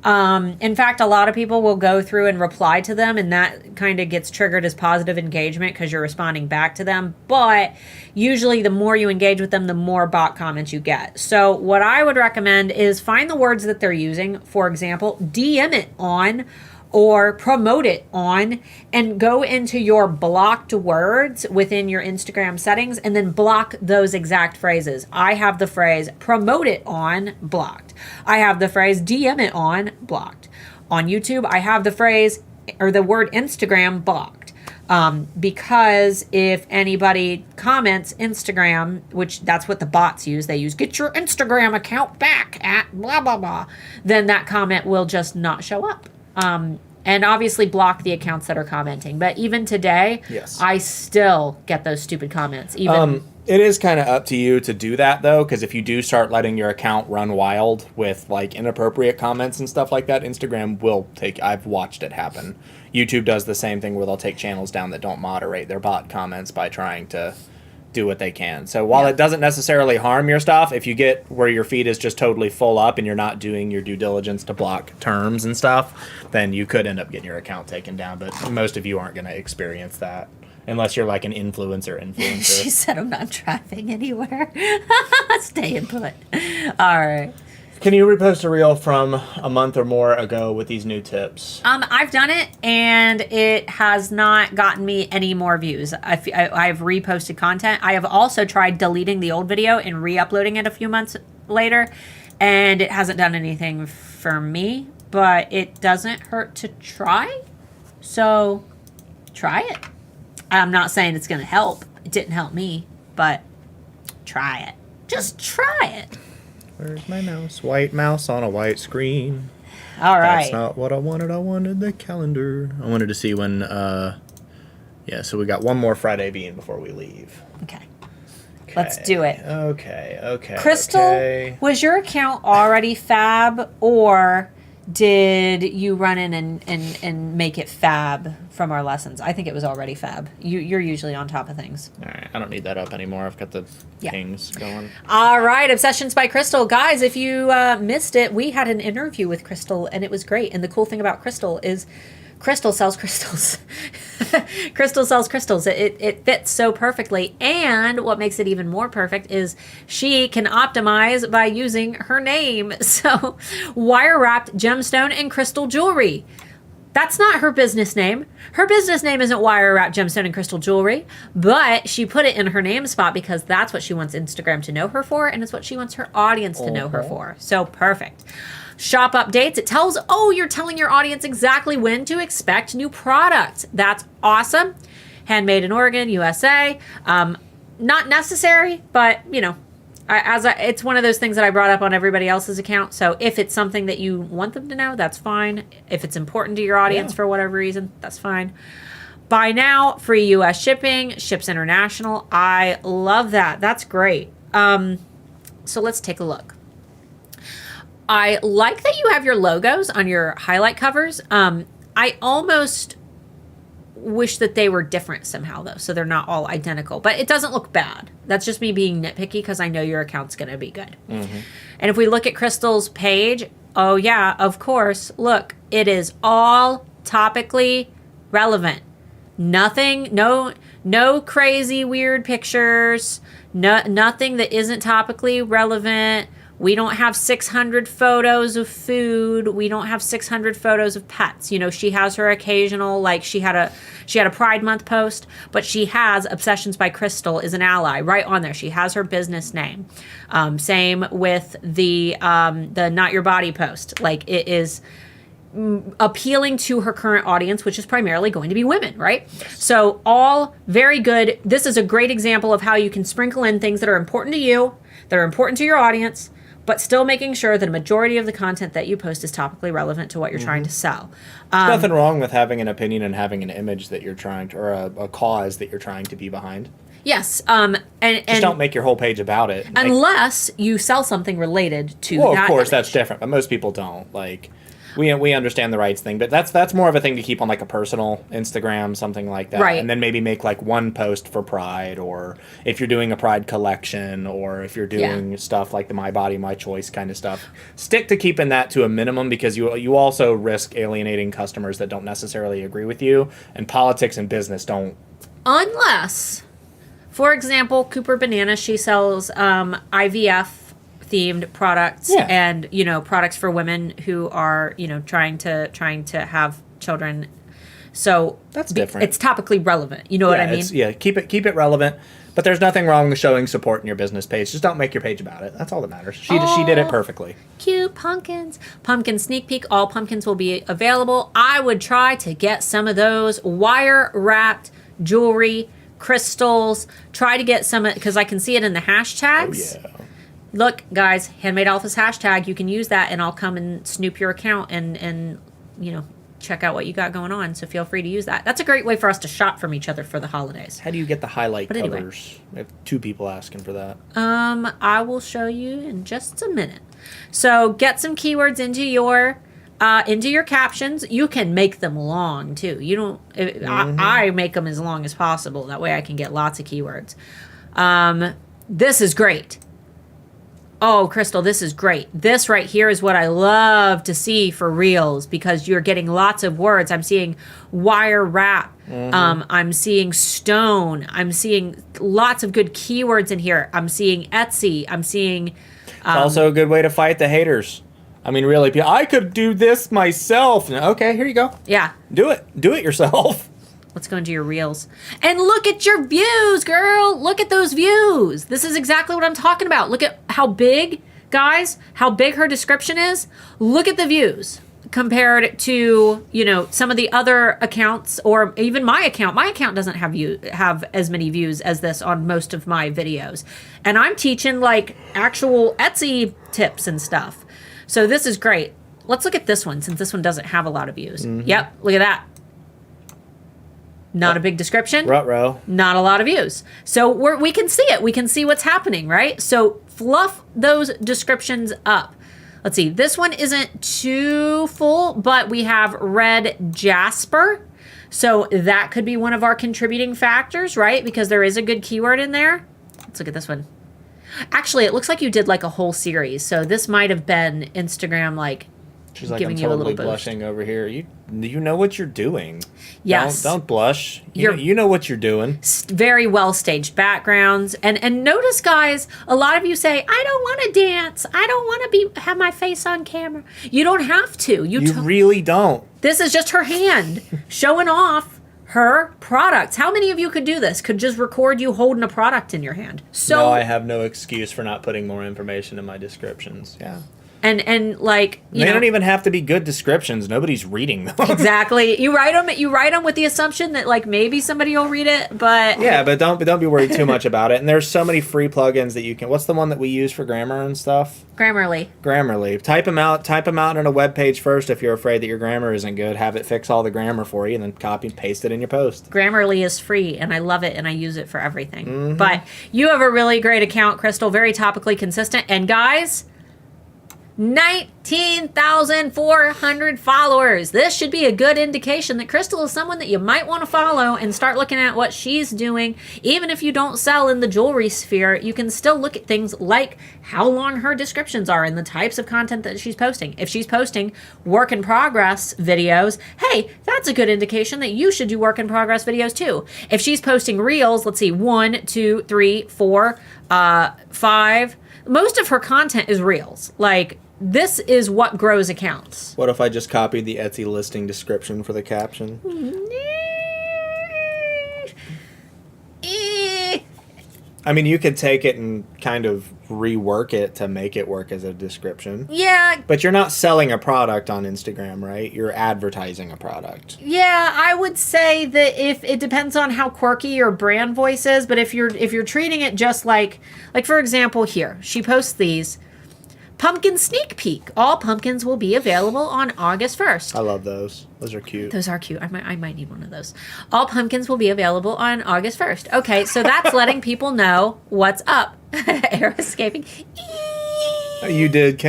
In fact, a lot of people will go through and reply to them, and that kind of gets triggered as positive engagement because you're responding back to them. But usually the more you engage with them, the more bot comments you get. So what I would recommend is find the words that they're using. For example, DM it on or promote it on, and go into your blocked words within your Instagram settings and then block those exact phrases. I have the phrase promote it on blocked. I have the phrase DM it on blocked. On YouTube, I have the phrase or the word Instagram blocked. Because if anybody comments Instagram, which that's what the bots use, they use get your Instagram account back at blah, blah, blah, then that comment will just not show up. And obviously block the accounts that are commenting. But even today, yes, I still get those stupid comments. Even it is kind of up to you to do that, though, because if you do start letting your account run wild with like inappropriate comments and stuff like that, Instagram will take. I've watched it happen. YouTube does the same thing where they'll take channels down that don't moderate their bot comments by trying to do what they can. So while it doesn't necessarily harm your stuff, if you get where your feed is just totally full up and you're not doing your due diligence to block terms and stuff, then you could end up getting your account taken down. But most of you aren't going to experience that unless you're like an influencer. She said, I'm not driving anywhere. Staying put. All right. Can you repost a reel from a month or more ago with these new tips? I've done it, and it has not gotten me any more views. I've reposted content. I have also tried deleting the old video and re-uploading it a few months later, and it hasn't done anything for me, but it doesn't hurt to try. So try it. I'm not saying it's going to help. It didn't help me, but try it. Just try it. Where's my mouse? White mouse on a white screen. All right. That's not what I wanted. I wanted the calendar. I wanted to see when, so we got one more Friday bean before we leave. Okay. Let's do it. Okay. Crystal, was your account already fab, or did you run in and make it fab from our lessons? I think it was already fab. You're usually on top of things. All right. I don't need that up anymore. I've got the pings going. All right. Obsessions by Crystal. Guys, if you missed it, we had an interview with Crystal, and it was great. And the cool thing about Crystal is Crystal sells crystals. Crystal sells crystals. It fits so perfectly. And what makes it even more perfect is she can optimize by using her name. So wire wrapped gemstone and crystal jewelry. That's not her business name. Her business name isn't wire wrapped gemstone and crystal jewelry, but she put it in her name spot because that's what she wants Instagram to know her for, and it's what she wants her audience to know her for. So perfect. Shop updates. It tells, you're telling your audience exactly when to expect new products. That's awesome. Handmade in Oregon, USA. Not necessary, but it's one of those things that I brought up on everybody else's account. So if it's something that you want them to know, that's fine. If it's important to your audience for whatever reason, that's fine. Buy now, free US shipping, ships international. I love that. That's great. So let's take a look. I like that you have your logos on your highlight covers. I almost wish that they were different somehow, though, so they're not all identical. But it doesn't look bad. That's just me being nitpicky because I know your account's going to be good. Mm-hmm. And if we look at Crystal's page, oh, yeah, of course. Look, it is all topically relevant. Nothing, no crazy weird pictures, nothing that isn't topically relevant. We don't have 600 photos of food. We don't have 600 photos of pets. You know, she has her occasional, like she had a Pride Month post, but she has Obsessions by Crystal is an ally right on there. She has her business name. Same with the Not Your Body post. Like, it is appealing to her current audience, which is primarily going to be women, right? So all very good. This is a great example of how you can sprinkle in things that are important to you, that are important to your audience, but still making sure that a majority of the content that you post is topically relevant to what you're trying to sell. There's nothing wrong with having an opinion and having an image that you're trying to, or a cause that you're trying to be behind. Yes, and just don't make your whole page about it. Unless you sell something related to well, that of course, image. that's different, but most people don't. Like, we understand the rights thing, but that's more of a thing to keep on like a personal Instagram, something like that. Right. And then maybe make like one post for Pride, or if you're doing a Pride collection, or if you're doing stuff like the My Body, My Choice kind of stuff. Stick to keeping that to a minimum, because you also risk alienating customers that don't necessarily agree with you, and politics and business don't. Unless, for example, Cooper Banana, she sells IVF themed products and, you know, products for women who are, you know, trying to have children. So that's different. It's topically relevant. You know what I mean? Keep it relevant. But there's nothing wrong with showing support in your business page. Just don't make your page about it. That's all that matters. She did it perfectly. Cute pumpkins. Pumpkin sneak peek. All pumpkins will be available. I would try to get some of those wire wrapped jewelry, crystals. Try to get some, because I can see it in the hashtags. Oh, yeah. Look, guys, Handmade Alphas hashtag. You can use that, and I'll come and snoop your account and you know, check out what you got going on. So feel free to use that. That's a great way for us to shop from each other for the holidays. How do you get the highlight covers? Anyway. I have 2 people asking for that. I will show you in just a minute. So get some keywords into your captions. You can make them long too. You don't. I make them as long as possible. That way I can get lots of keywords. This is great. Oh, Crystal, this is great. This right here is what I love to see for Reels, because you're getting lots of words. I'm seeing wire wrap. I'm seeing stone. I'm seeing lots of good keywords in here. I'm seeing Etsy. I'm seeing... It's also a good way to fight the haters. I mean, really, I could do this myself. Okay, here you go. Yeah. Do it. Do it yourself. Let's go into your Reels. And look at your views, girl. Look at those views. This is exactly what I'm talking about. Look at how big, guys, how big her description is. Look at the views compared to, you know, some of the other accounts, or even my account. My account doesn't have as many views as this on most of my videos. And I'm teaching like actual Etsy tips and stuff. So this is great. Let's look at this one, since this one doesn't have a lot of views. Yep, look at that. Not a big description. Ruh-roh. Not a lot of views. So we can see it. We can see what's happening, right? So fluff those descriptions up. Let's see. This one isn't too full, but we have red jasper. So that could be one of our contributing factors, right? Because there is a good keyword in there. Let's look at this one. Actually, it looks like you did like a whole series. So this might have been Instagram like She's like, giving I'm you a totally little boost. blushing over here. You know what you're doing. Yes. Don't blush. You know what you're doing. Very well staged backgrounds. And notice, guys, a lot of you say, I don't want to dance. I don't want to have my face on camera. You don't have to. You really don't. This is just her hand showing off her products. How many of you could do this? Could just record you holding a product in your hand? So no, I have no excuse for not putting more information in my descriptions. Yeah. And like, they don't even have to be good descriptions. Nobody's reading them. Exactly. You write them with the assumption that like maybe somebody will read it, but yeah, but don't be worried too much about it. And there's so many free plugins that you can. What's the one that we use for grammar and stuff? Grammarly. Type them out on a web page first if you're afraid that your grammar isn't good. Have it fix all the grammar for you, and then copy and paste it in your post. Grammarly is free, and I love it, and I use it for everything. But you have a really great account, Crystal, very topically consistent. And guys, 19,400 followers. This should be a good indication that Crystal is someone that you might want to follow and start looking at what she's doing. Even if you don't sell in the jewelry sphere, you can still look at things like how long her descriptions are and the types of content that she's posting. If she's posting work in progress videos, hey, that's a good indication that you should do work in progress videos too. If she's posting reels, let's see, 1, 2, 3, 4, 5. Most of her content is reels. Like, this is what grows accounts. What if I just copied the Etsy listing description for the caption? I mean, you could take it and kind of rework it to make it work as a description. Yeah. But you're not selling a product on Instagram, right? You're advertising a product. Yeah, I would say that if it depends on how quirky your brand voice is, but if you're treating it just like for example here, she posts these pumpkin sneak peek. All pumpkins will be available on August 1st. I love those. Those are cute. Those are cute. I might need one of those. All pumpkins will be available on August 1st. Okay, so that's letting people know what's up. Air escaping. You did.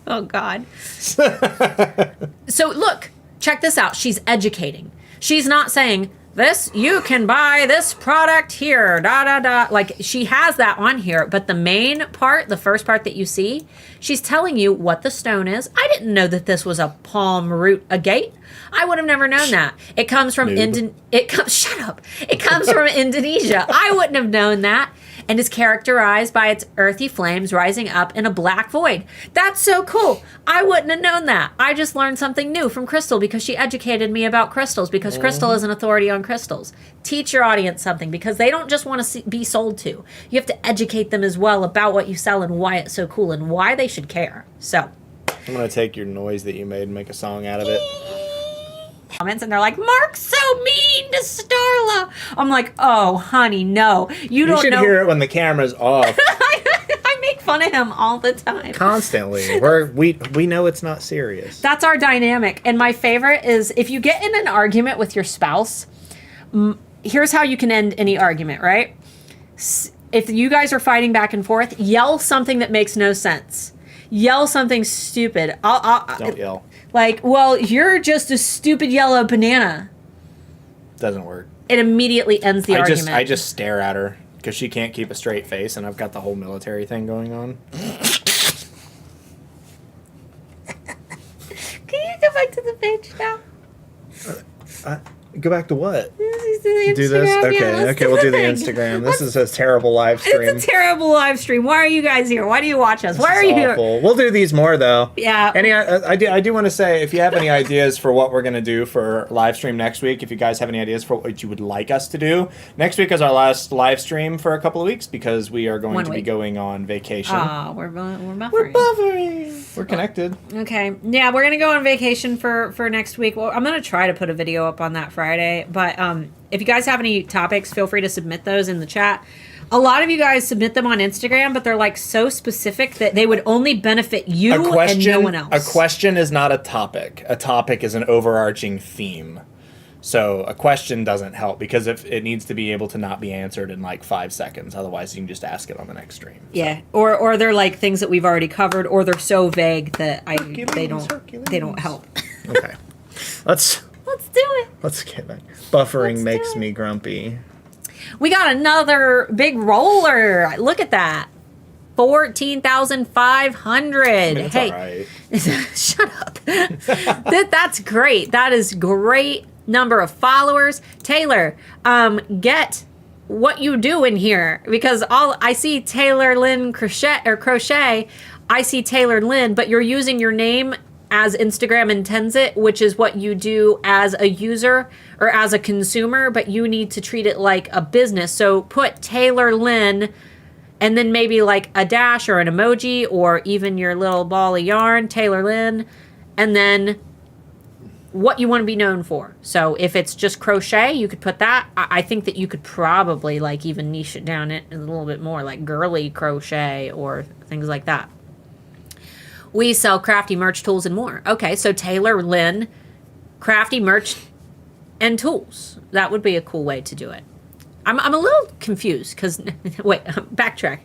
Oh, God. So, look. Check this out. She's educating. She's not saying, you can buy this product here, Like, she has that on here, but the main part, the first part that you see, she's telling you what the stone is. I didn't know that this was a palm root agate. I would have never known that. It comes from shut up. It comes from Indonesia. I wouldn't have known that. And is characterized by its earthy flames rising up in a black void. That's so cool. I wouldn't have known that. I just learned something new from Crystal because she educated me about crystals, because Crystal is an authority on crystals. Teach your audience something, because they don't just want to be sold to. You have to educate them as well about what you sell and why it's so cool and why they should care. So I'm going to take your noise that you made and make a song out of it. Comments, and they're like, Mark's so mean to Starla. I'm like, oh, honey, no. You don't know. You should hear it when the camera's off. I make fun of him all the time. Constantly. We know it's not serious. That's our dynamic. And my favorite is if you get in an argument with your spouse, here's how you can end any argument, right? If you guys are fighting back and forth, yell something that makes no sense. Yell something stupid. Don't yell. Like, well, you're just a stupid yellow banana. Doesn't work. It immediately ends the argument. I just stare at her because she can't keep a straight face, and I've got the whole military thing going on. Can you go back to the page now? Go back to what? Do Do this? Okay, we'll do the Instagram. This is a terrible live stream. It's a terrible live stream. Why are you guys here? Why do you watch us? Why are you here? We'll do these more, though. Yeah. I do want to say, if you have any ideas for what we're going to do for live stream next week, if you guys have any ideas for what you would like us to do, next week is our last live stream for a couple of weeks because we are going to be going on vacation. Oh, we're buffering. We're buffering. We're connected. Okay. Yeah, we're going to go on vacation for next week. Well, I'm going to try to put a video up on that Friday, but if you guys have any topics, feel free to submit those in the chat. A lot of you guys submit them on Instagram, but they're like so specific that they would only benefit you and no one else. A question is not a topic. A topic is an overarching theme. So a question doesn't help because if it needs to be able to not be answered in like 5 seconds. Otherwise, you can just ask it on the next stream. Yeah, or they're like things that we've already covered, or they're so vague that they don't help. Okay, let's do it. Let's get back. Buffering makes me grumpy. We got another big roller. Look at that. 14,500. Hey, all right. Shut up. That's great. That is great number of followers. Taylor, get what you do in here, because I see Taylor Lynn crochet. I see Taylor Lynn, but you're using your name as Instagram intends it, which is what you do as a user or as a consumer, but you need to treat it like a business. So put Taylor Lynn and then maybe like a dash or an emoji or even your little ball of yarn, Taylor Lynn, and then what you want to be known for. So if it's just crochet, you could put that. I think that you could probably like even niche it down a little bit more, like girly crochet or things like that. We sell crafty merch, tools, and more. Okay, so Taylor Lynn, crafty merch and tools. That would be a cool way to do it. I'm a little confused because, wait, backtrack.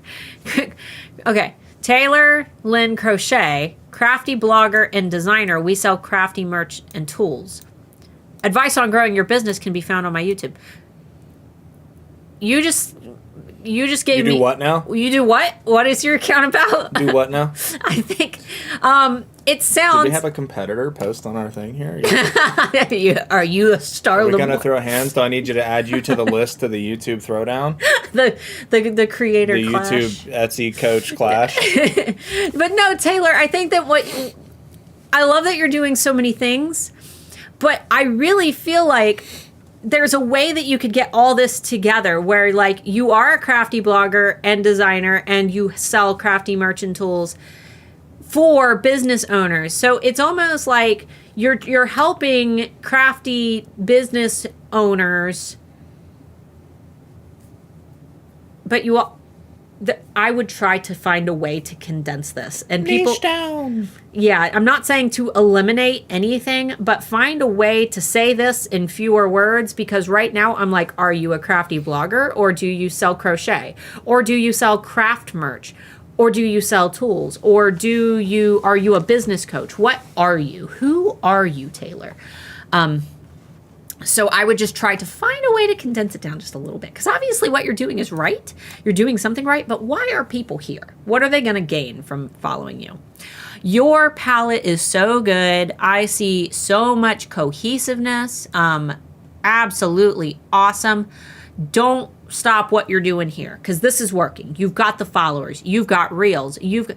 Okay. Taylor Lynn Crochet, crafty blogger and designer. We sell crafty merch and tools. Advice on growing your business can be found on my YouTube. You just gave me. You do what now? You do what? What is your account about? Do what now? I think it sounds. Do we have a competitor post on our thing here? Are you a Starla? Are we gonna throw hands? Do I need you to add you to the list of the YouTube throwdown? the creator the clash. YouTube Etsy coach clash. But no, Taylor, I think that I love that you're doing so many things, but I really feel like there's a way that you could get all this together where like you are a crafty blogger and designer and you sell crafty merch and tools for business owners. So it's almost like you're helping crafty business owners, but I would try to find a way to condense this. And people Niche down. Yeah, I'm not saying to eliminate anything, but find a way to say this in fewer words, because right now I'm like, are you a crafty blogger, or do you sell crochet, or do you sell craft merch, or do you sell tools, or are you a business coach? What are you? Who are you, Taylor? So I would just try to find a way to condense it down just a little bit. Because obviously what you're doing is right. You're doing something right. But why are people here? What are they going to gain from following you? Your palette is so good. I see so much cohesiveness. Absolutely awesome. Don't stop what you're doing here, because this is working. You've got the followers. You've got reels. You've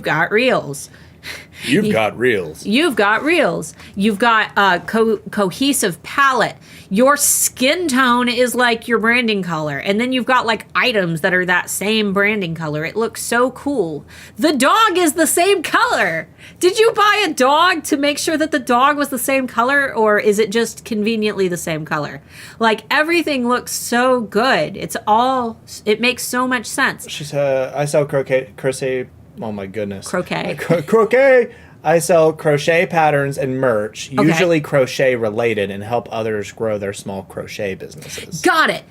got reels. You've got reels. You've got reels. You've got a cohesive palette. Your skin tone is like your branding color. And then you've got like items that are that same branding color. It looks so cool. The dog is the same color. Did you buy a dog to make sure that the dog was the same color, or is it just conveniently the same color? Like everything looks so good. It makes so much sense. She said, I sell crochet. Oh my goodness. Croquet. Croquet. I sell crochet patterns and merch, usually crochet related, and help others grow their small crochet businesses. Got it.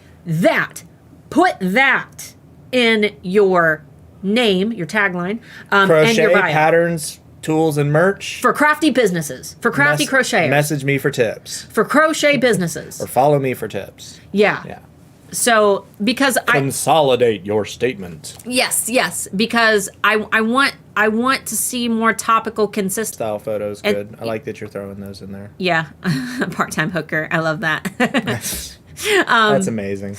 Put that in your name, your tagline, Crochet and your bio. patterns, tools, and merch. For crafty businesses. For crafty crocheters. Message me for tips. For crochet businesses. Or follow me for tips. Yeah. So, because Consolidate your statement. Yes, because I want to see more topical, consistent Style photos, good. I like that you're throwing those in there. Yeah, part-time hooker. I love that. That's amazing.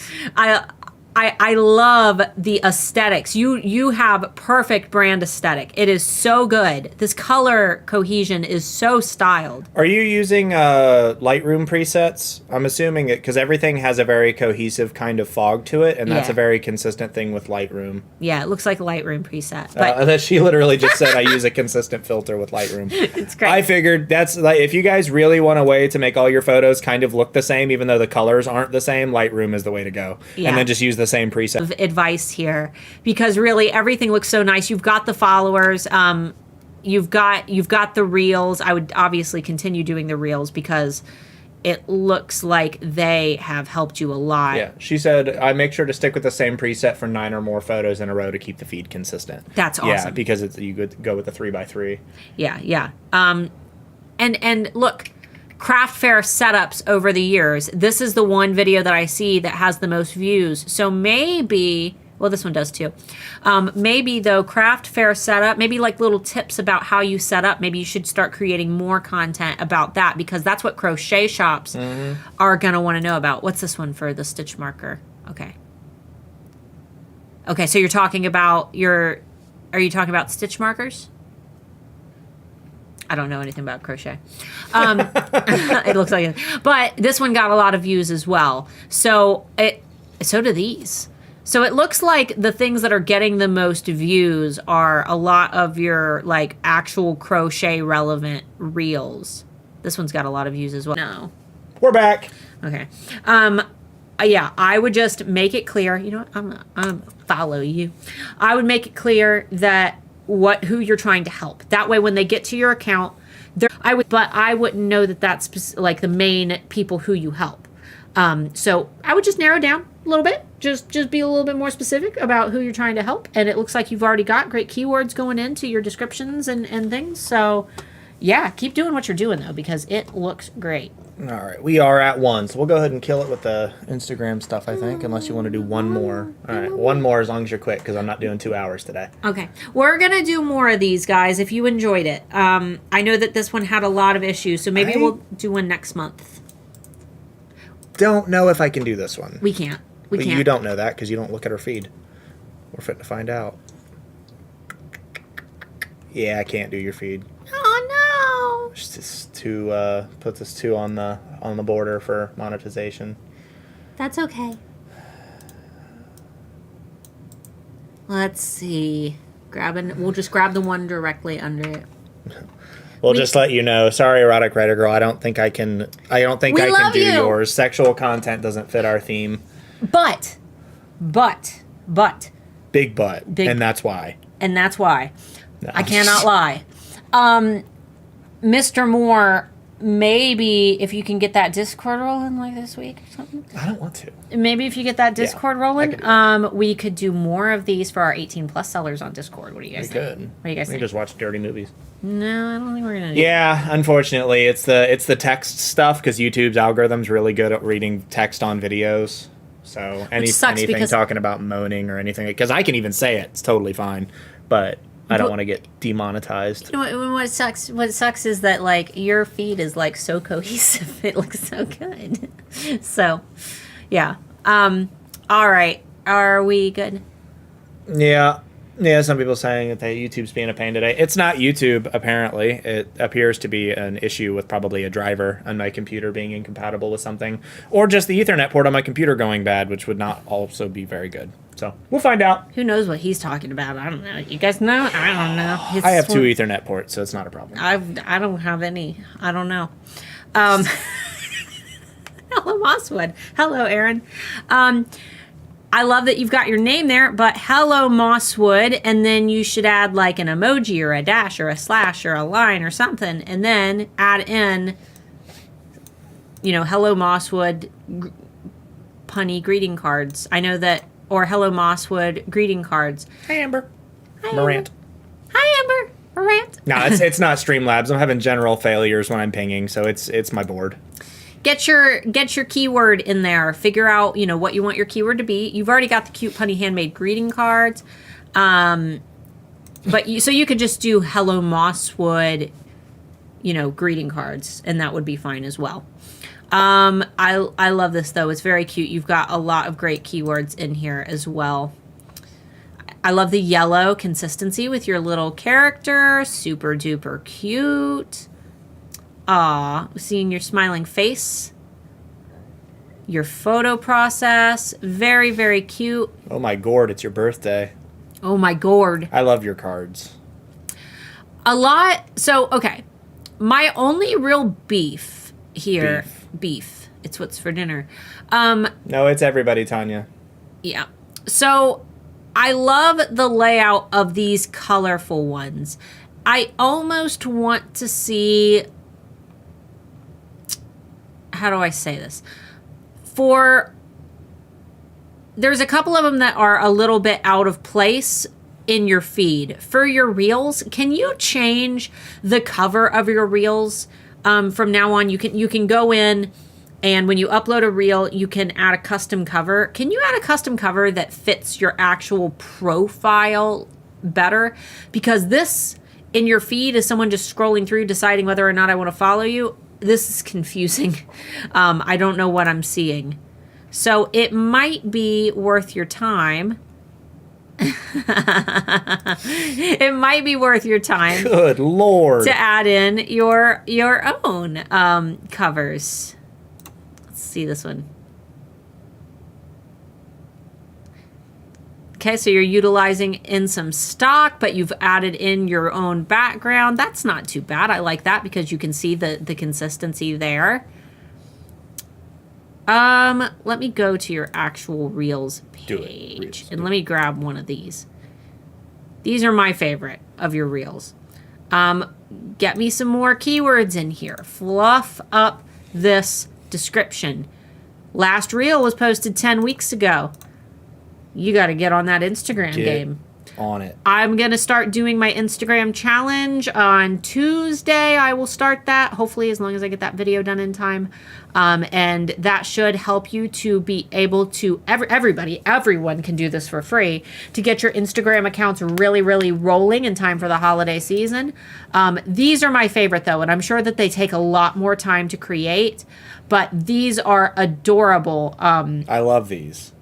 I love the aesthetics. You have perfect brand aesthetic. It is so good. This color cohesion is so styled. Are you using Lightroom presets? I'm assuming it, because everything has a very cohesive kind of fog to it, and that's a very consistent thing with Lightroom. Yeah, it looks like a Lightroom preset. But That she literally just said I use a consistent filter with Lightroom. It's great. I figured that's like, if you guys really want a way to make all your photos kind of look the same, even though the colors aren't the same, Lightroom is the way to go. Yeah. And then just use the same preset. Of advice here, because really everything looks so nice. You've got the followers. You've got the reels. I would obviously continue doing the reels because it looks like they have helped you a lot. Yeah, she said, I make sure to stick with the same preset for 9 or more photos in a row to keep the feed consistent. That's awesome. Yeah, because you could go with the 3x3. Yeah. And look, craft fair setups over the years. This is the one video that I see that has the most views. So maybe, well, this one does too. Maybe though, craft fair setup, maybe like little tips about how you set up. Maybe you should start creating more content about that, because that's what crochet shops are going to want to know about. What's this one for the stitch marker? Okay. So you're talking about are you talking about stitch markers? I don't know anything about crochet. It looks like it. But this one got a lot of views as well. So do these. So it looks like the things that are getting the most views are a lot of your like actual crochet relevant reels. This one's got a lot of views as well. No. We're back. Okay. Yeah, I would just make it clear. You know what? I'm gonna follow you. I would make it clear that who you're trying to help. That way, when they get to your account, but I wouldn't know that that's like the main people who you help. So I would just narrow down a little bit. Just be a little bit more specific about who you're trying to help. And it looks like you've already got great keywords going into your descriptions and things. So yeah, keep doing what you're doing though, because it looks great. All right, we are at 1, so we'll go ahead and kill it with the Instagram stuff, I think, unless you want to do one more. All right, one more as long as you're quick, because I'm not doing 2 hours today. Okay, we're going to do more of these, guys, if you enjoyed it. I know that this one had a lot of issues, so maybe we'll do one next month. Don't know if I can do this one. We can't. We can't. You don't know that because you don't look at our feed. We're fit to find out. Yeah, I can't do your feed. Oh, no. It's just too, puts us too on the border for monetization. That's okay. Let's see. We'll just grab the one directly under it. We'll just let you know. Sorry, erotic writer girl. I don't think I can do yours. Sexual content doesn't fit our theme. But. Big butt. And that's why. No. I cannot lie. Mr. Moore, maybe if you can get that Discord rolling like this week or something. I don't want to. Maybe if you get that Discord rolling, we could do more of these for our 18+ sellers on Discord. What do you guys think? We could. What do you guys think? We just watch dirty movies. No, I don't think we're gonna do that. Unfortunately, it's the text stuff because YouTube's algorithm's really good at reading text on videos. So anything talking about moaning or anything, because I can even say it, it's totally fine, but I don't want to get demonetized. You know what sucks? What sucks is that like your feed is like so cohesive. It looks so good. So, yeah. All right. Are we good? Yeah. Some people saying that YouTube's being a pain today. It's not YouTube, apparently. It appears to be an issue with probably a driver on my computer being incompatible with something, or just the Ethernet port on my computer going bad, which would not also be very good. So we'll find out. Who knows what he's talking about? I don't know. You guys know? I don't know. I have 2 Ethernet ports, so it's not a problem. I don't have any. I don't know. Hello, Mosswood. Hello, Aaron. I love that you've got your name there, but hello, Mosswood, and then you should add like an emoji or a dash or a slash or a line or something, and then add in, hello, Mosswood, punny greeting cards. I know that, or hello, Mosswood greeting cards. Hi, Amber. Hi, Morant. Hi, Amber. Morant. No, it's not Streamlabs. I'm having general failures when I'm pinging, so it's my board. Get your keyword in there. Figure out, what you want your keyword to be. You've already got the cute punny handmade greeting cards. So you could just do hello Mosswood, greeting cards, and that would be fine as well. I love this though. It's very cute. You've got a lot of great keywords in here as well. I love the yellow consistency with your little character. Super duper cute. Aw, seeing your smiling face. Your photo process. Very, very cute. Oh my gourd, it's your birthday. Oh my gourd. I love your cards. A lot. So, okay. My only real beef here. Beef. It's what's for dinner. No, it's everybody, Tanya. Yeah. So, I love the layout of these colorful ones. I almost want to see... How do I say this? There's a couple of them that are a little bit out of place in your feed. For your reels, can you change the cover of your reels? From now on, you can go in, and when you upload a reel, you can add a custom cover. Can you add a custom cover that fits your actual profile better? Because this, in your feed, is someone just scrolling through, deciding whether or not I want to follow you. This is confusing. I don't know what I'm seeing. So it might be worth your time. It might be worth your time. Good Lord. To add in your own covers. Let's see this one. Okay, so you're utilizing in some stock, but you've added in your own background. That's not too bad. I like that because you can see the consistency there. Let me go to your actual Reels page. And let me grab one of these. These are my favorite of your Reels. Get me some more keywords in here. Fluff up this description. Last reel was posted 10 weeks ago. You got to get on that Instagram game. On it. I'm going to start doing my Instagram challenge on Tuesday. I will start that, hopefully, as long as I get that video done in time. And that should help you to be able to, everyone can do this for free, to get your Instagram accounts really, really rolling in time for the holiday season. These are my favorite, though, and I'm sure that they take a lot more time to create, but these are adorable. I love these.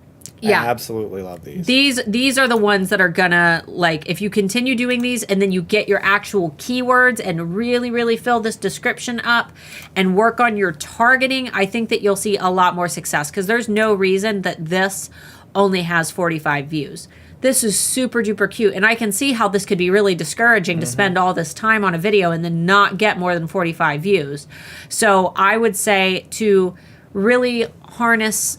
Yeah. I absolutely love these. These are the ones that are gonna, like, if you continue doing these and then you get your actual keywords and really, really fill this description up and work on your targeting, I think that you'll see a lot more success, because there's no reason that this only has 45 views. This is super duper cute, and I can see how this could be really discouraging to spend all this time on a video and then not get more than 45 views. So I would say to really harness,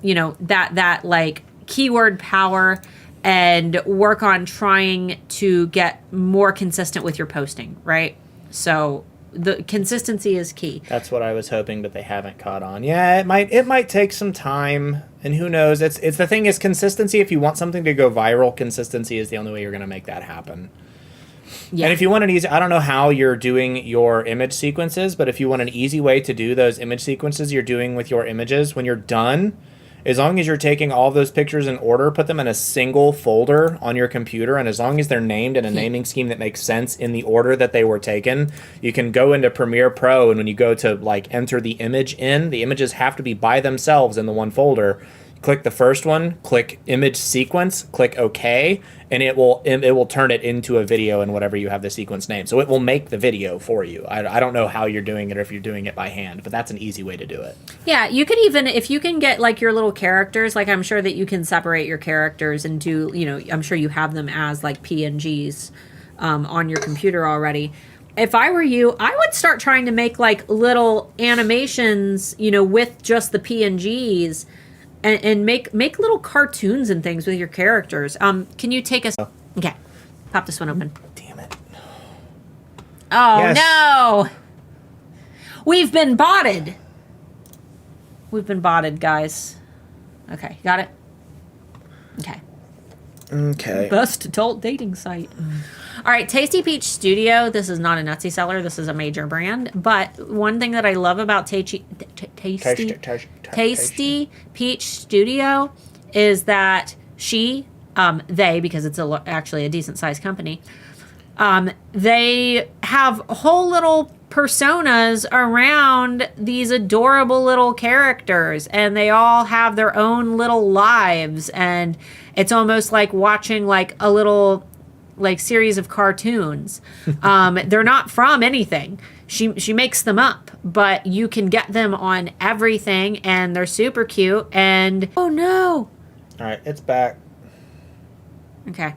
you know, that like keyword power and work on trying to get more consistent with your posting, right? So the consistency is key. That's what I was hoping, but they haven't caught on. Yeah, it might take some time, and who knows? It's the thing is consistency. If you want something to go viral, consistency is the only way you're going to make that happen. Yeah. And if you want an easy, I don't know how you're doing your image sequences, but if you want an easy way to do those image sequences you're doing with your images, when you're done, as long as you're taking all those pictures in order, put them in a single folder on your computer, and as long as they're named in a naming scheme that makes sense in the order that they were taken, you can go into Premiere Pro, and when you go to like enter the image in, the images have to be by themselves in the one folder. Click the first one, click image sequence, click OK, and it will turn it into a video in whatever you have the sequence name. So it will make the video for you. I don't know how you're doing it or if you're doing it by hand, but that's an easy way to do it. Yeah, you could even, if you can get like your little characters, like I'm sure that you can separate your characters into, you know, I'm sure you have them as like PNGs on your computer already. If I were you, I would start trying to make like little animations, you know, with just the PNGs. And make little cartoons and things with your characters. Can you take us? Okay, pop this one open. Damn it! Oh yes. No! We've been botted. We've been botted, guys. Okay, got it. Okay. Okay. Best adult dating site. All right, Tasty Peach Studio. This is not a Nutsy seller. This is a major brand. But one thing that I love about Tasty Peach Studio is that they, because it's actually a decent sized company, they have whole little personas around these adorable little characters, and they all have their own little lives, and it's almost like watching like a little like series of cartoons. They're not from anything. She makes them up, but you can get them on everything, and they're super cute. And oh no! All right, it's back. Okay,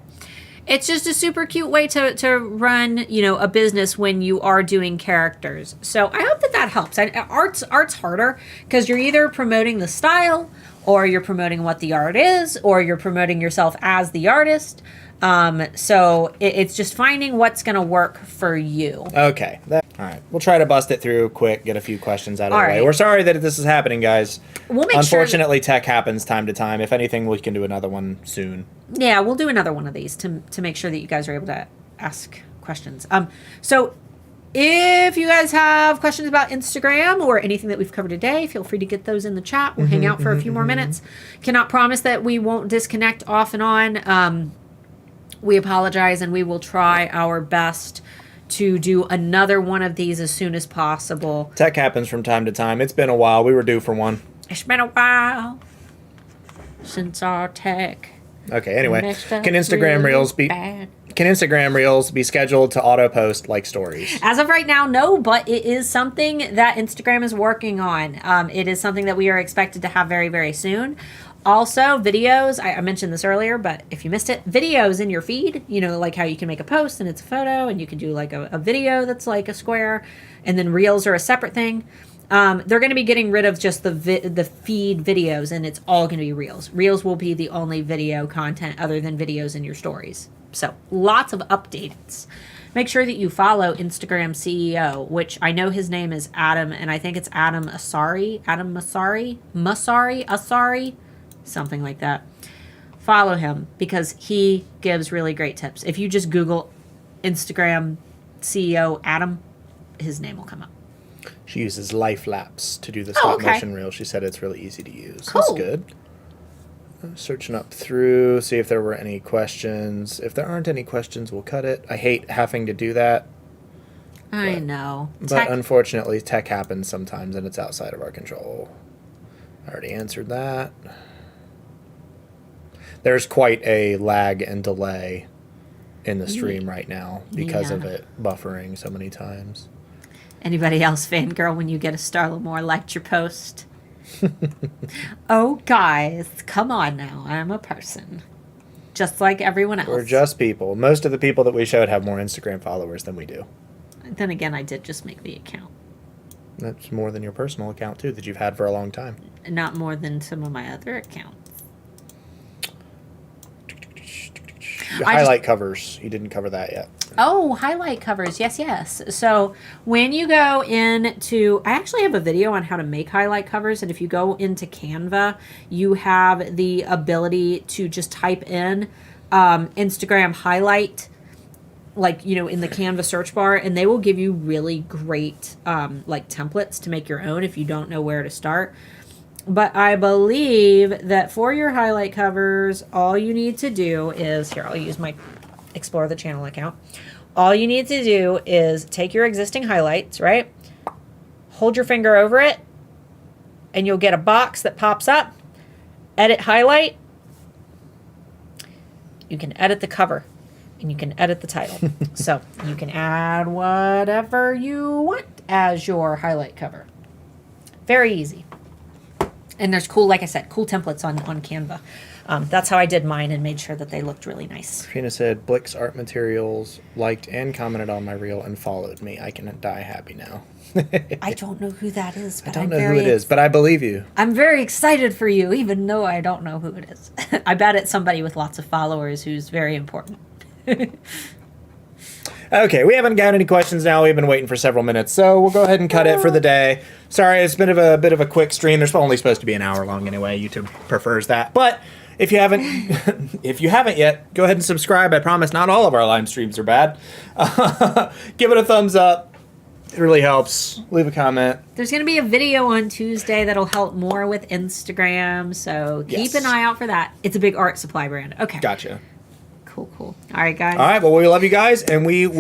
it's just a super cute way to run, you know, a business when you are doing characters. So I hope that helps. Art's harder because you're either promoting the style, or you're promoting what the art is, or you're promoting yourself as the artist. So it's just finding what's going to work for you. Okay. All right. We'll try to bust it through quick, get a few questions out of the way. Right. We're sorry that this is happening, guys. We'll make Unfortunately, tech happens time to time. If anything, we can do another one soon. Yeah, we'll do another one of these to make sure that you guys are able to ask questions. So if you guys have questions about Instagram or anything that we've covered today, feel free to get those in the chat. We'll hang out for a few more minutes. Cannot promise that we won't disconnect off and on. We apologize, and we will try our best to do another one of these as soon as possible. Tech happens from time to time. It's been a while. We were due for one. It's been a while since our tech. Okay, anyway. Can Instagram Reels be scheduled to auto post like stories? As of right now, no, but it is something that Instagram is working on. It is something that we are expected to have very, very soon. Also, videos, I mentioned this earlier, but if you missed it, videos in your feed, you know, like how you can make a post and it's a photo, and you can do like a video that's like a square, and then Reels are a separate thing. They're going to be getting rid of just the feed videos, and it's all going to be Reels. Reels will be the only video content other than videos in your stories. So lots of updates make sure that you follow Instagram CEO, which I know his name is Adam, and I think it's Adam Asari, Asari, something like that. Follow him because he gives really great tips. If you just Google Instagram CEO Adam, his name will come up. She uses life lapse to do the stop motion reel. She said it's really easy to use. Cool. That's good. Searching up through, see if there were any questions. If there aren't any questions, we'll cut it. I hate having to do that. I know. But unfortunately, tech happens sometimes and it's outside of our control. I already answered that. There's quite a lag and delay in the stream right now because of it buffering so many times. Anybody else fangirl when you get a 𝔸𝕚𝕚𝕒𝕟 lecture post? Oh, guys, come on now. I'm a person. Just like everyone else. We're just people. Most of the people that we showed have more Instagram followers than we do. Then again, I did just make the account. That's more than your personal account, too, that you've had for a long time. Not more than some of my other accounts. Highlight covers. You didn't cover that yet. Oh, highlight covers. Yes, yes. So when you go into, I actually have a video on how to make highlight covers. And if you go into Canva, you have the ability to just type in Instagram highlight, like, you know, in the Canva search bar. And they will give you really great like templates to make your own if you don't know where to start. But I believe that for your highlight covers, all you need to do is, here, I'll use my Explore the Channel account. All you need to do is take your existing highlights, right? Hold your finger over it, and you'll get a box that pops up. Edit highlight. You can edit the cover, and you can edit the title. So you can add whatever you want as your highlight cover. Very easy. And there's cool, like I said, cool templates on Canva. That's how I did mine and made sure that they looked really nice. Trina said, Blick's Art Materials liked and commented on my reel and followed me. I can die happy now. I don't know who that is. But I don't know who it is, but I believe you. I'm very excited for you, even though I don't know who it is. I bet it's somebody with lots of followers who's very important. Okay, we haven't got any questions now. We've been waiting for several minutes, so we'll go ahead and cut it for the day. Sorry, it's been a bit of a quick stream. There's only supposed to be an hour long anyway. YouTube prefers that. But if you haven't, yet, go ahead and subscribe. I promise, not all of our live streams are bad. Give it a thumbs up. It really helps. Leave a comment. There's going to be a video on Tuesday that'll help more with Instagram, so keep an eye out for that. It's a big art supply brand. Okay. Gotcha. Cool. All right, guys. All right, well, we love you guys, and we